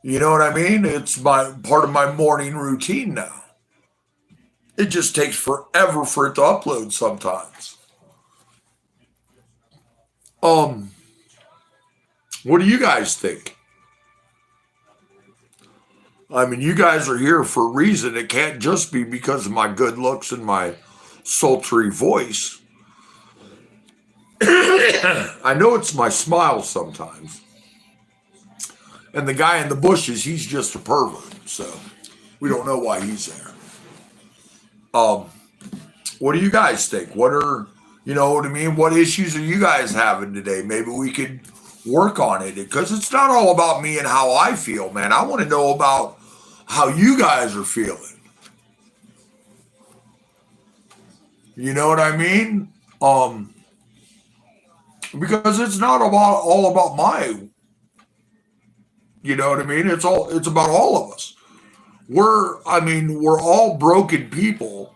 You know what I mean? It's my part of my morning routine now. It just takes forever for it to upload sometimes. Um, what do you guys think? I mean, you guys are here for a reason. It can't just be because of my good looks and my sultry voice. I know it's my smile sometimes. And the guy in the bushes, he's just a pervert. So we don't know why he's there. Um, what do you guys think? You know what I mean? What issues are you guys having today? Maybe we could work on it because it's not all about me and how I feel, man. I want to know about how you guys are feeling. You know what I mean? Um, because it's not all about you know what I mean? It's about all of us. We're all broken people,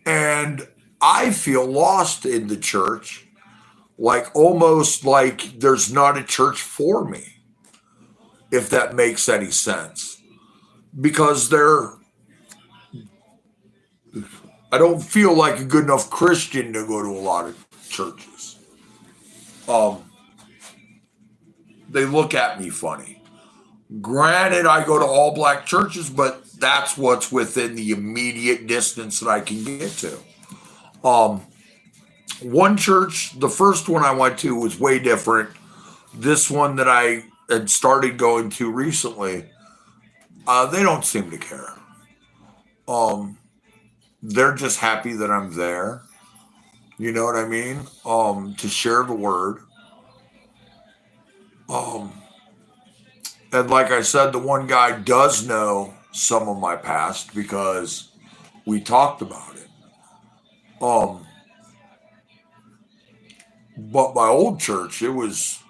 and I feel lost in the church, like almost like there's not a church for me, if that makes any sense. Because I don't feel like a good enough Christian to go to a lot of churches. Um, they look at me funny. Granted, I go to all black churches, but that's what's within the immediate distance that I can get to. Um, one church, the first one I went to was way different. This one that I had started going to recently, they don't seem to care. Um, they're just happy that I'm there. You know what I mean? To share the word. Um, and like I said, the one guy does know some of my past because we talked about it. Um, but my old church, it was,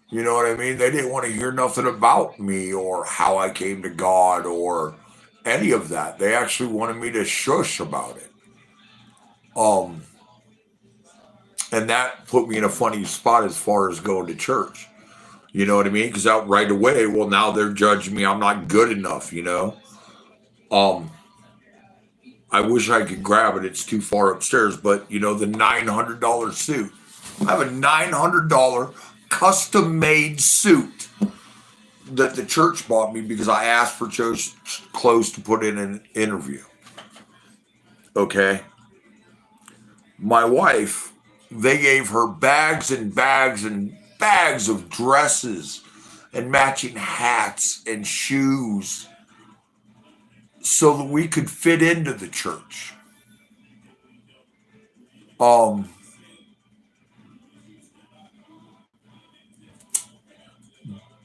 you know what I mean? They didn't want to hear nothing about me or how I came to God or any of that. They actually wanted me to shush about it. Um, and that put me in a funny spot as far as going to church. You know what I mean? Because out right away, well, now they're judging me. I'm not good enough, you know? Um, I wish I could grab it. It's too far upstairs. But, you know, the $900 suit. I have a $900 custom made suit that the church bought me because I asked for clothes to put in an interview. Okay. My wife, they gave her bags and bags and bags of dresses and matching hats and shoes so that we could fit into the church. Um,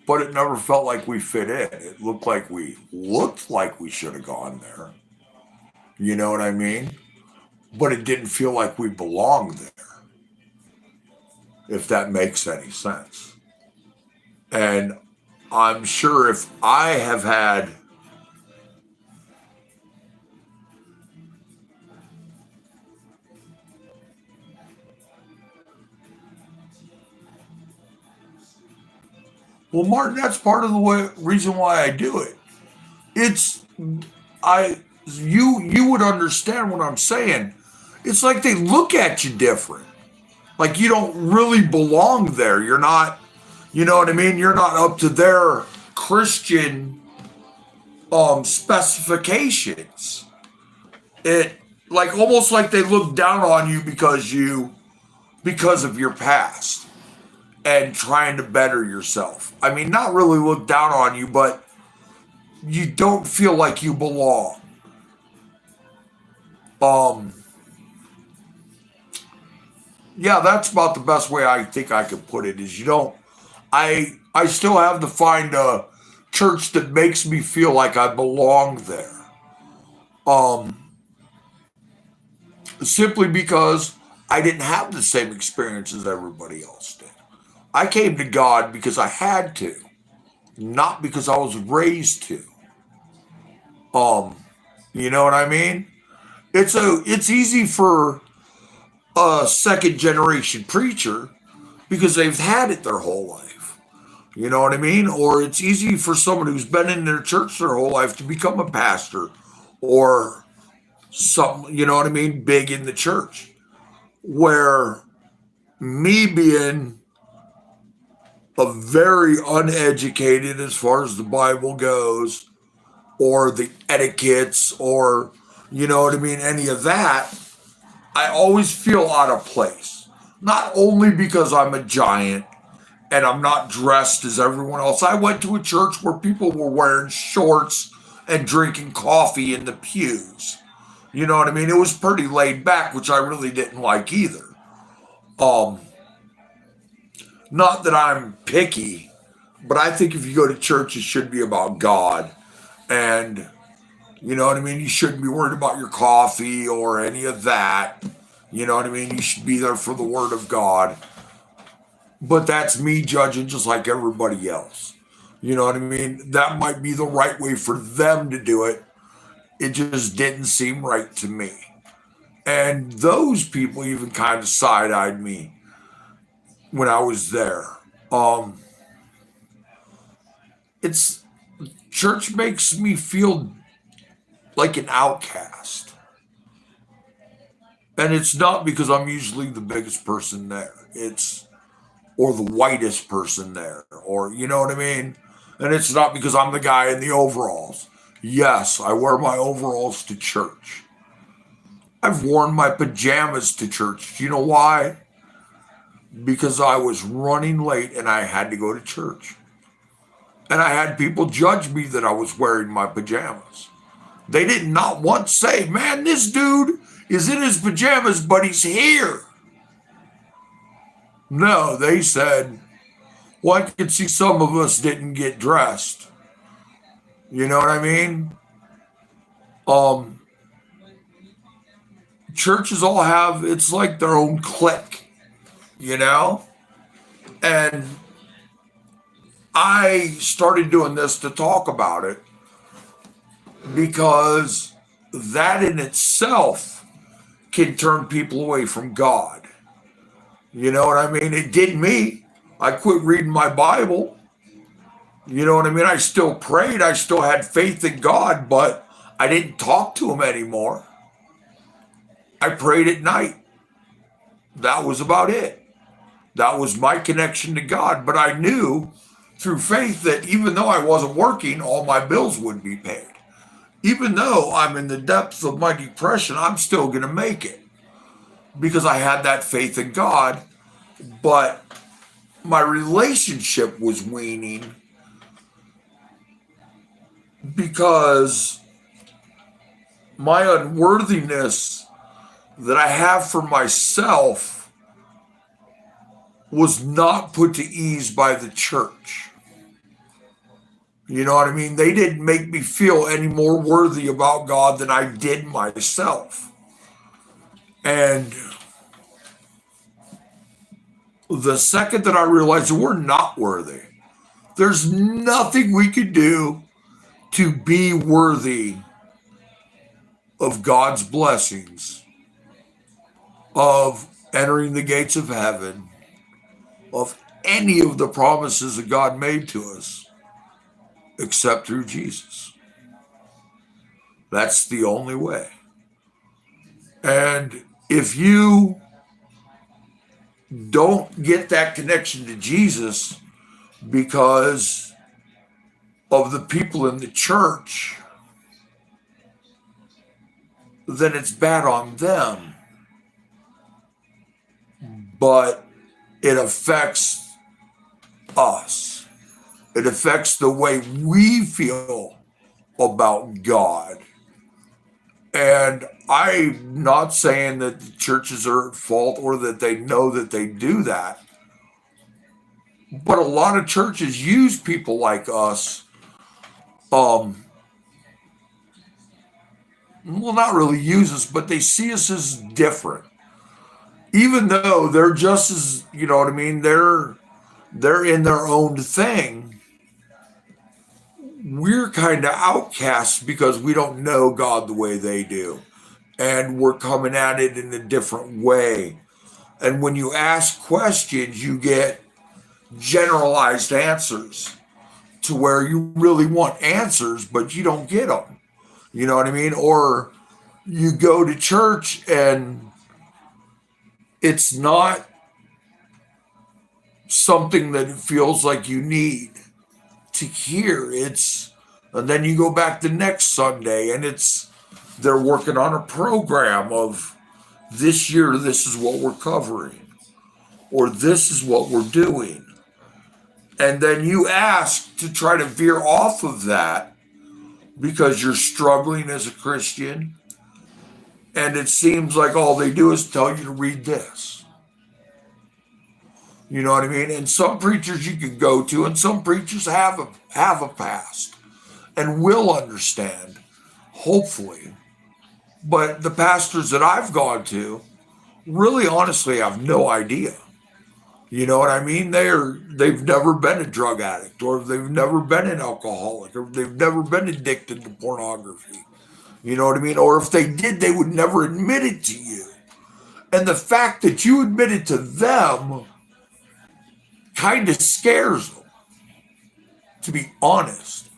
but it never felt like we fit in. It looked like we should have gone there. You know what I mean? But it didn't feel like we belonged there, if that makes any sense. And I'm sure if I have had, well, Martin, that's part of the reason why I do it. It's I you would understand what I'm saying. It's like they look at you different. Like you don't really belong there. You're not, you know what I mean? You're not up to their Christian specifications. It like almost like they look down on you because of your past and trying to better yourself. I mean, not really look down on you, but you don't feel like you belong. Um, yeah, that's about the best way I think I could put it. Is you don't. I still have to find a church that makes me feel like I belong there. Um, simply because I didn't have the same experience as everybody else did. I came to God because I had to, not because I was raised to. Um, you know what I mean? It's easy for a second generation preacher because they've had it their whole life. You know what I mean? Or it's easy for someone who's been in their church their whole life to become a pastor or something, you know what I mean, big in the church. Where me being a very uneducated as far as the Bible goes, or the etiquettes, or you know what I mean, any of that, I always feel out of place. Not only because I'm a giant and I'm not dressed as everyone else. I went to a church where people were wearing shorts and drinking coffee in the pews. You know what I mean? It was pretty laid back, which I really didn't like either. Um, not that I'm picky, but I think if you go to church, it should be about God. And you know what I mean? You shouldn't be worried about your coffee or any of that. You know what I mean? You should be there for the word of God. But that's me judging just like everybody else. You know what I mean? That might be the right way for them to do it. It just didn't seem right to me. And those people even kind of side eyed me when I was there. Um, it's church makes me feel like an outcast. And it's not because I'm usually the biggest person there. It's or the whitest person there, or you know what I mean? And it's not because I'm the guy in the overalls. Yes, I wear my overalls to church. I've worn my pajamas to church. Do you know why? Because I was running late and I had to go to church. And I had people judge me that I was wearing my pajamas. They did not once say, man, this dude is in his pajamas, but he's here. No, they said, well, I could see some of us didn't get dressed. You know what I mean? Um, churches all have, it's like their own clique, you know? And I started doing this to talk about it because that in itself can turn people away from God. You know what I mean? It did me. I quit reading my Bible. You know what I mean? I still prayed. I still had faith in God, but I didn't talk to him anymore. I prayed at night. That was about it. That was my connection to God. But I knew through faith that even though I wasn't working, all my bills would be paid. Even though I'm in the depths of my depression, I'm still going to make it because I had that faith in God. But my relationship was waning because my unworthiness that I have for myself was not put to ease by the church. You know what I mean? They didn't make me feel any more worthy about God than I did myself. And the second that I realized that we're not worthy, there's nothing we could do to be worthy of God's blessings, of entering the gates of heaven, of any of the promises that God made to us, except through Jesus. That's the only way. And if you don't get that connection to Jesus because of the people in the church, then it's bad on them. But it affects us. It affects the way we feel about God. And I'm not saying that the churches are at fault or that they know that they do that. But a lot of churches use people like us um, well, not really use us, but they see us as different. Even though they're just as, you know what I mean, they're in their own thing. We're kind of outcasts because we don't know God the way they do. And we're coming at it in a different way. And when you ask questions, you get generalized answers to where you really want answers, but you don't get them. You know what I mean? Or you go to church and it's not something that it feels like you need to hear. And then you go back the next Sunday and they're working on a program of this year, this is what we're covering, or this is what we're doing. And then you ask to try to veer off of that because you're struggling as a Christian. And it seems like all they do is tell you to read this. You know what I mean? And some preachers you can go to, and some preachers have a past and will understand, hopefully. But the pastors that I've gone to really honestly have no idea. You know what I mean? They've never been a drug addict, or they've never been an alcoholic, or they've never been addicted to pornography. You know what I mean? Or if they did, they would never admit it to you. And the fact that you admit it to them kind of scares them, to be honest.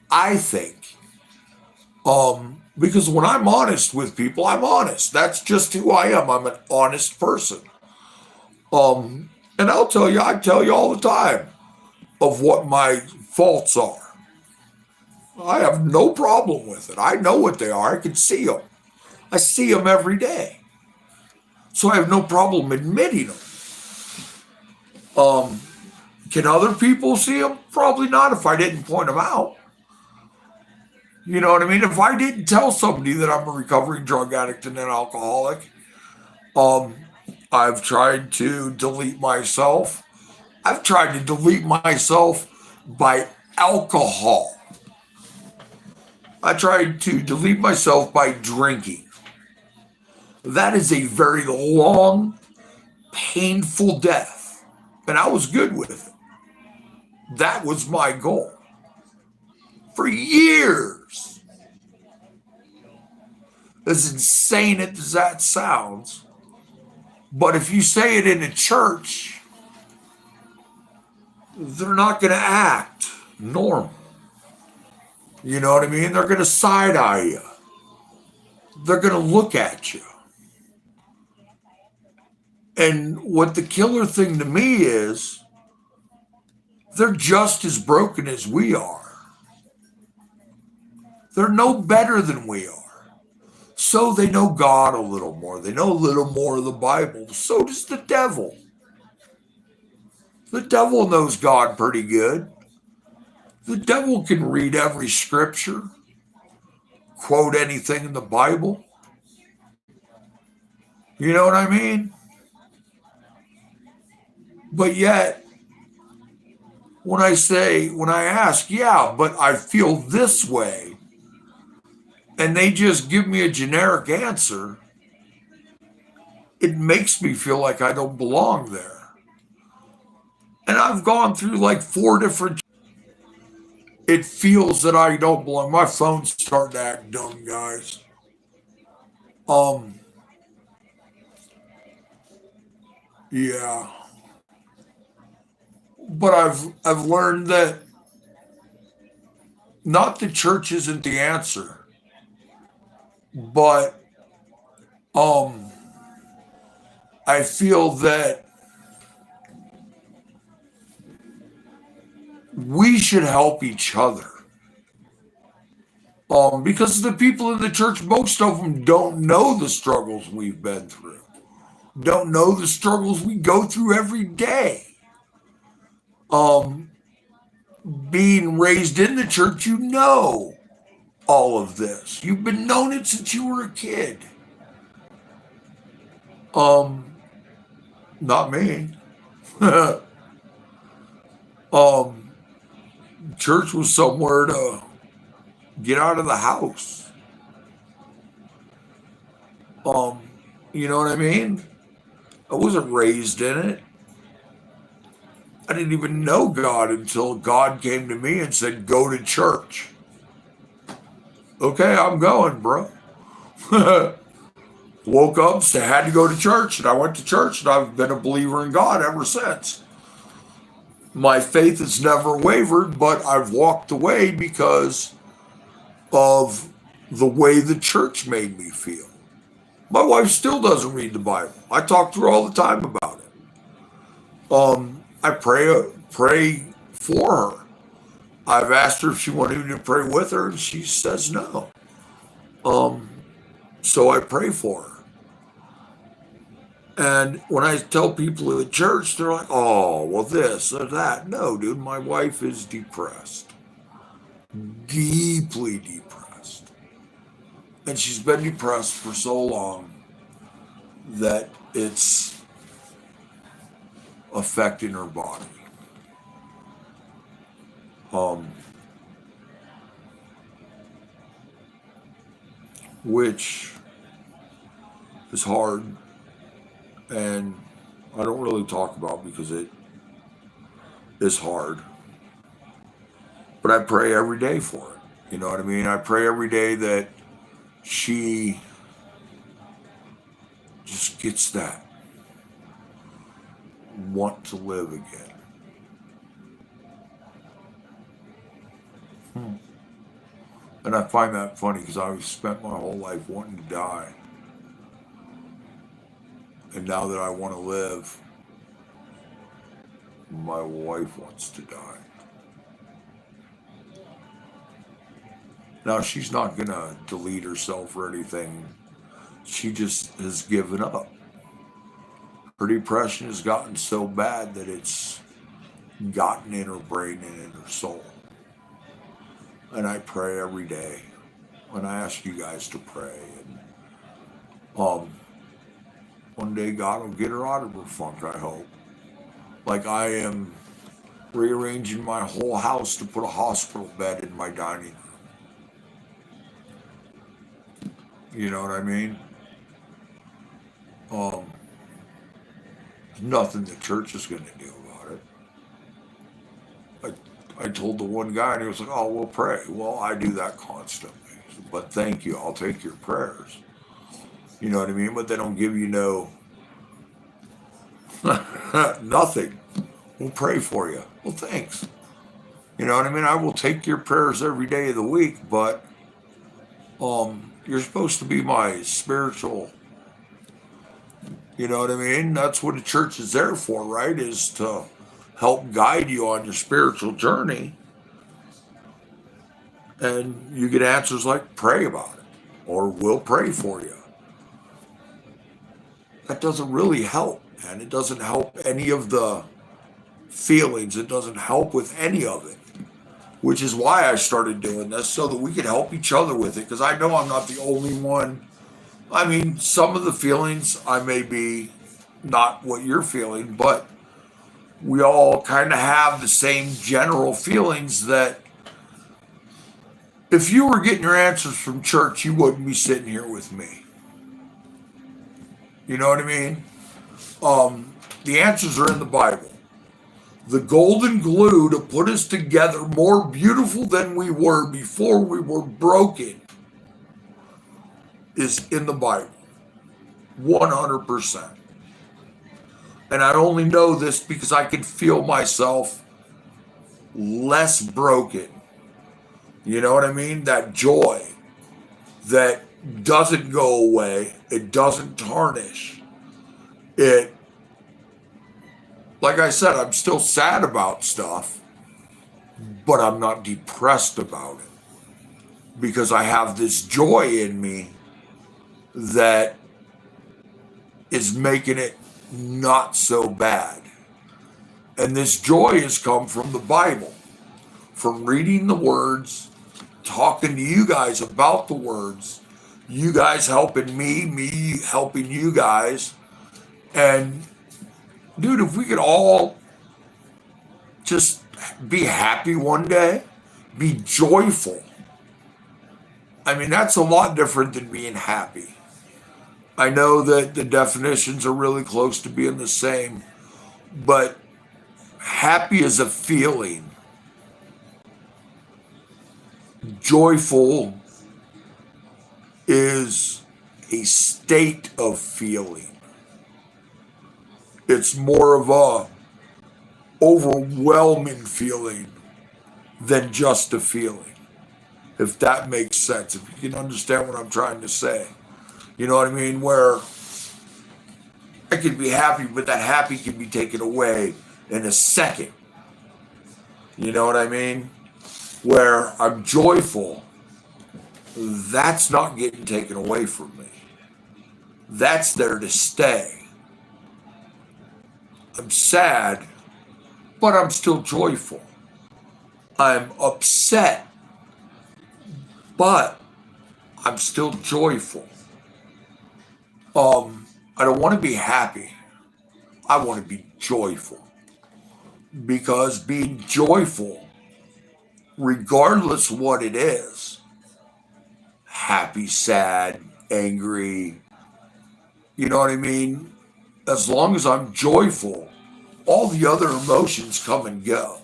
I think. Because when I'm honest with people, I'm honest. That's just who I am. I'm an honest person. And I tell you all the time of what my faults are. I have no problem with it. I know what they are. I can see them. I see them every day. So I have no problem admitting them. Can other people see them? Probably not if I didn't point them out. You know what I mean? If I didn't tell somebody that I'm a recovering drug addict and an alcoholic, um, I've tried to delete myself. I've tried to delete myself by alcohol. I tried to delete myself by drinking. That is a very long, painful death. And I was good with it. That was my goal for years. As insane as that sounds, but if you say it in a church, they're not going to act normal. You know what I mean? They're going to side eye you. They're going to look at you. And what the killer thing to me is, they're just as broken as we are. They're no better than we are. So they know God a little more. They know a little more of the Bible. So does the devil. The devil knows God pretty good. The devil can read every scripture, quote anything in the Bible. You know what I mean? But yet, when I ask, yeah, but I feel this way, and they just give me a generic answer, it makes me feel like I don't belong there. And I've gone through like 4 different. It feels that I don't belong. My phone's starting to act dumb, guys. Um, yeah. But I've learned that not the church isn't the answer, but um I feel that we should help each other. Because the people in the church, most of them don't know the struggles we've been through, don't know the struggles we go through every day. Um, Being raised in the church, you know all of this. You've been known it since you were a kid. Um, Not me. um, Church was somewhere to get out of the house. Um, you know what I mean? I wasn't raised in it. I didn't even know God until God came to me and said, "Go to church." Okay, I'm going, bro. Woke up, said, had to go to church, and I went to church, and I've been a believer in God ever since. My faith has never wavered, but I've walked away because of the way the church made me feel. My wife still doesn't read the Bible. I talk to her all the time about it. I pray for her. I've asked her if she wanted me to pray with her, and she says no. Um, so I pray for her. And when I tell people in the church, they're like, "Oh, well, this or that." No, dude, my wife is depressed, deeply depressed, and she's been depressed for so long that it's affecting her body. Um, which is hard, and I don't really talk about because it is hard. But I pray every day for it. You know what I mean? I pray every day that she just gets that want to live again. Hmm. And I find that funny because I've spent my whole life wanting to die. And now that I want to live, my wife wants to die. Now, she's not going to delete herself or anything. She just has given up. Her depression has gotten so bad that it's gotten in her brain and in her soul. And I pray every day. And I ask you guys to pray. And um, one day God will get her out of her funk, I hope. Like I am rearranging my whole house to put a hospital bed in my dining room. You know what I mean? Um, there's nothing the church is going to do about it. I told the one guy, and he was like, "Oh, we'll pray." Well, I do that constantly. But thank you. I'll take your prayers. You know what I mean? But they don't give you no nothing. We'll pray for you. Well, thanks. You know what I mean? I will take your prayers every day of the week, but you're supposed to be my spiritual. You know what I mean? That's what a church is there for, right? Is to help guide you on your spiritual journey. And you get answers like pray about it or we'll pray for you. That doesn't really help, man. It doesn't help any of the feelings. It doesn't help with any of it, which is why I started doing this so that we could help each other with it. Because I know I'm not the only one. I mean, some of the feelings I may be not what you're feeling, but we all kind of have the same general feelings that if you were getting your answers from church, you wouldn't be sitting here with me. You know what I mean? The answers are in the Bible. The golden glue to put us together more beautiful than we were before we were broken is in the Bible. 100%. And I only know this because I can feel myself less broken. You know what I mean? That joy that doesn't go away. It doesn't tarnish. It, like I said, I'm still sad about stuff, but I'm not depressed about it because I have this joy in me that is making it not so bad. And this joy has come from the Bible, from reading the words, talking to you guys about the words, you guys helping me helping you guys. And dude, if we could all just be happy one day, be joyful. I mean, that's a lot different than being happy. I know that the definitions are really close to being the same, but happy is a feeling, joyful is a state of feeling. It's more of a overwhelming feeling than just a feeling, if that makes sense. If you can understand what I'm trying to say. You know what I mean? Where I can be happy, but that happy can be taken away in a second. You know what I mean? Where I'm joyful, that's not getting taken away from me. That's there to stay. I'm sad, but I'm still joyful. I'm upset, but I'm still joyful. I don't want to be happy. I want to be joyful. Because being joyful, regardless what it is, happy, sad, angry, you know what I mean? As long as I'm joyful, all the other emotions come and go.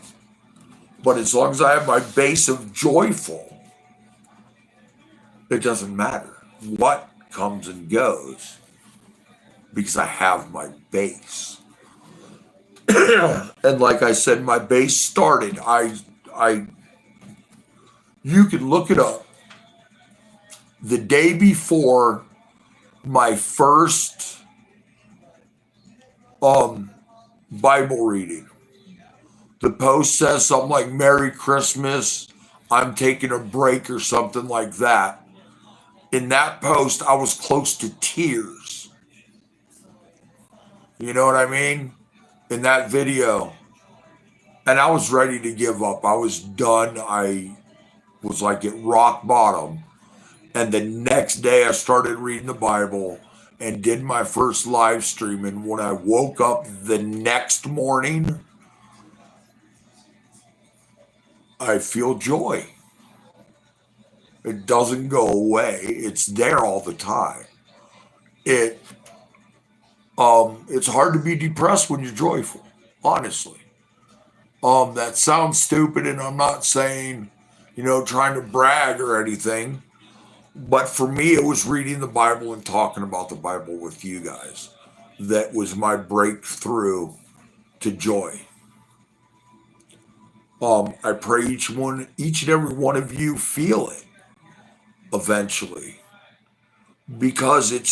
But as long as I have my base of joyful, it doesn't matter what comes and goes because I have my base. And like I said, my base started. I you can look it up. The day before my first um Bible reading, the post says something like Merry Christmas, I'm taking a break or something like that. In that post, I was close to tears. You know what I mean? In that video. And I was ready to give up. I was done. I was like at rock bottom. And the next day, I started reading the Bible and did my first live stream. And when I woke up the next morning, I feel joy. It doesn't go away. It's there all the time. It it's hard to be depressed when you're joyful, honestly. That sounds stupid, and I'm not saying, trying to brag or anything. But for me, it was reading the Bible and talking about the Bible with you guys. That was my breakthrough to joy. I pray each and every one of you feel it eventually, because it's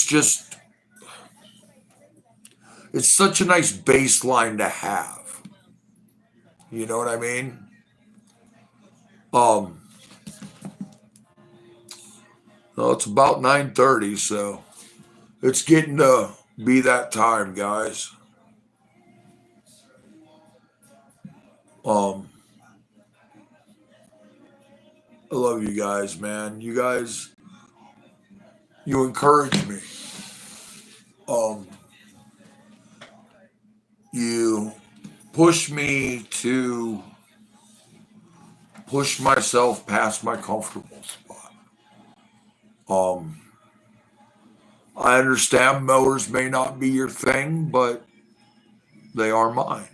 such a nice baseline to have. You know what I mean? Um, well, it's about 9:30, so it's getting to be that time, guys. Um, I love you guys, man. You guys, you encourage me. Um, you push me to push myself past my comfortable spot. Um, I understand mowers may not be your thing, but they are mine.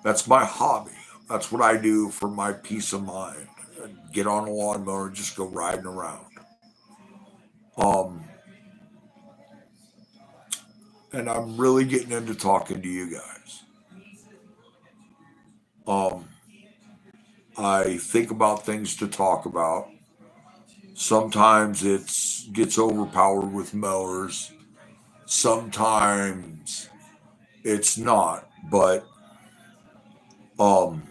That's my hobby. That's what I do for my peace of mind. Get on a lawnmower and just go riding around. Um, and I'm really getting into talking to you guys. Um, I think about things to talk about. Sometimes it's gets overpowered with mowers. Sometimes it's not, but um,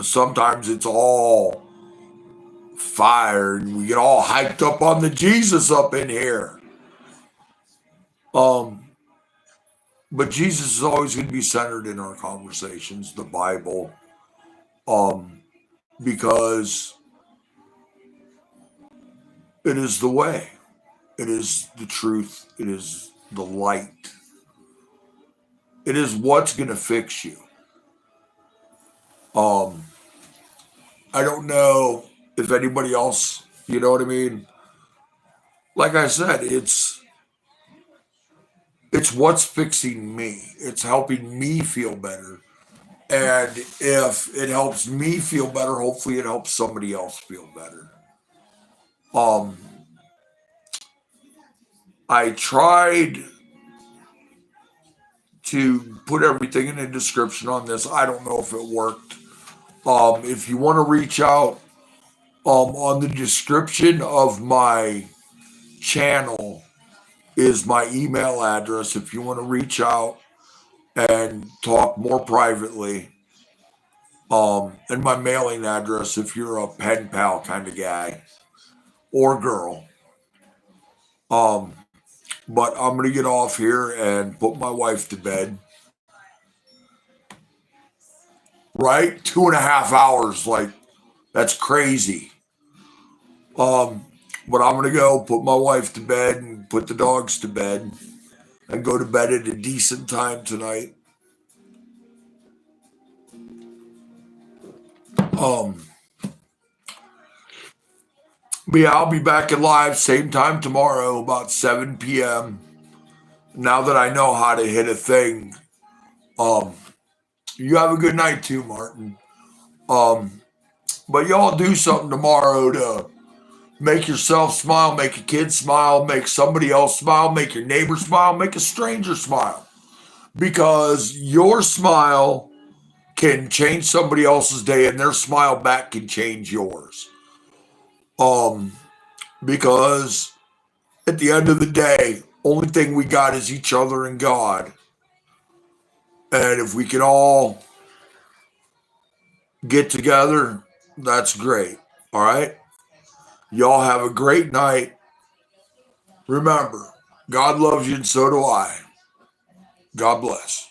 sometimes it's all fire, and we get all hyped up on the Jesus up in here. Um, but Jesus is always going to be centered in our conversations, the Bible, um, because it is the way, it is the truth, it is the light, it is what's going to fix you. Um, I don't know if anybody else, you know what I mean? Like I said, it's It's what's fixing me. It's helping me feel better. And if it helps me feel better, hopefully it helps somebody else feel better. Um, I tried to put everything in the description on this. I don't know if it worked. If you want to reach out, on the description of my channel is my email address. If you want to reach out and talk more privately, and my mailing address if you're a pen pal kind of guy or girl. Um, but I'm gonna get off here and put my wife to bed. Right, 2.5 hours, like that's crazy. Um, but I'm gonna go put my wife to bed and put the dogs to bed and go to bed at a decent time tonight. Um, but yeah, I'll be back in live same time tomorrow about 7 p.m. Now that I know how to hit a thing. Um, you have a good night too, Martin. Um, but y'all do something tomorrow to make yourself smile, make a kid smile, make somebody else smile, make your neighbor smile, make a stranger smile. Because your smile can change somebody else's day and their smile back can change yours. Um, because at the end of the day, only thing we got is each other and God. And if we can all get together, that's great. All right. Y'all have a great night. Remember, God loves you and so do I. God bless.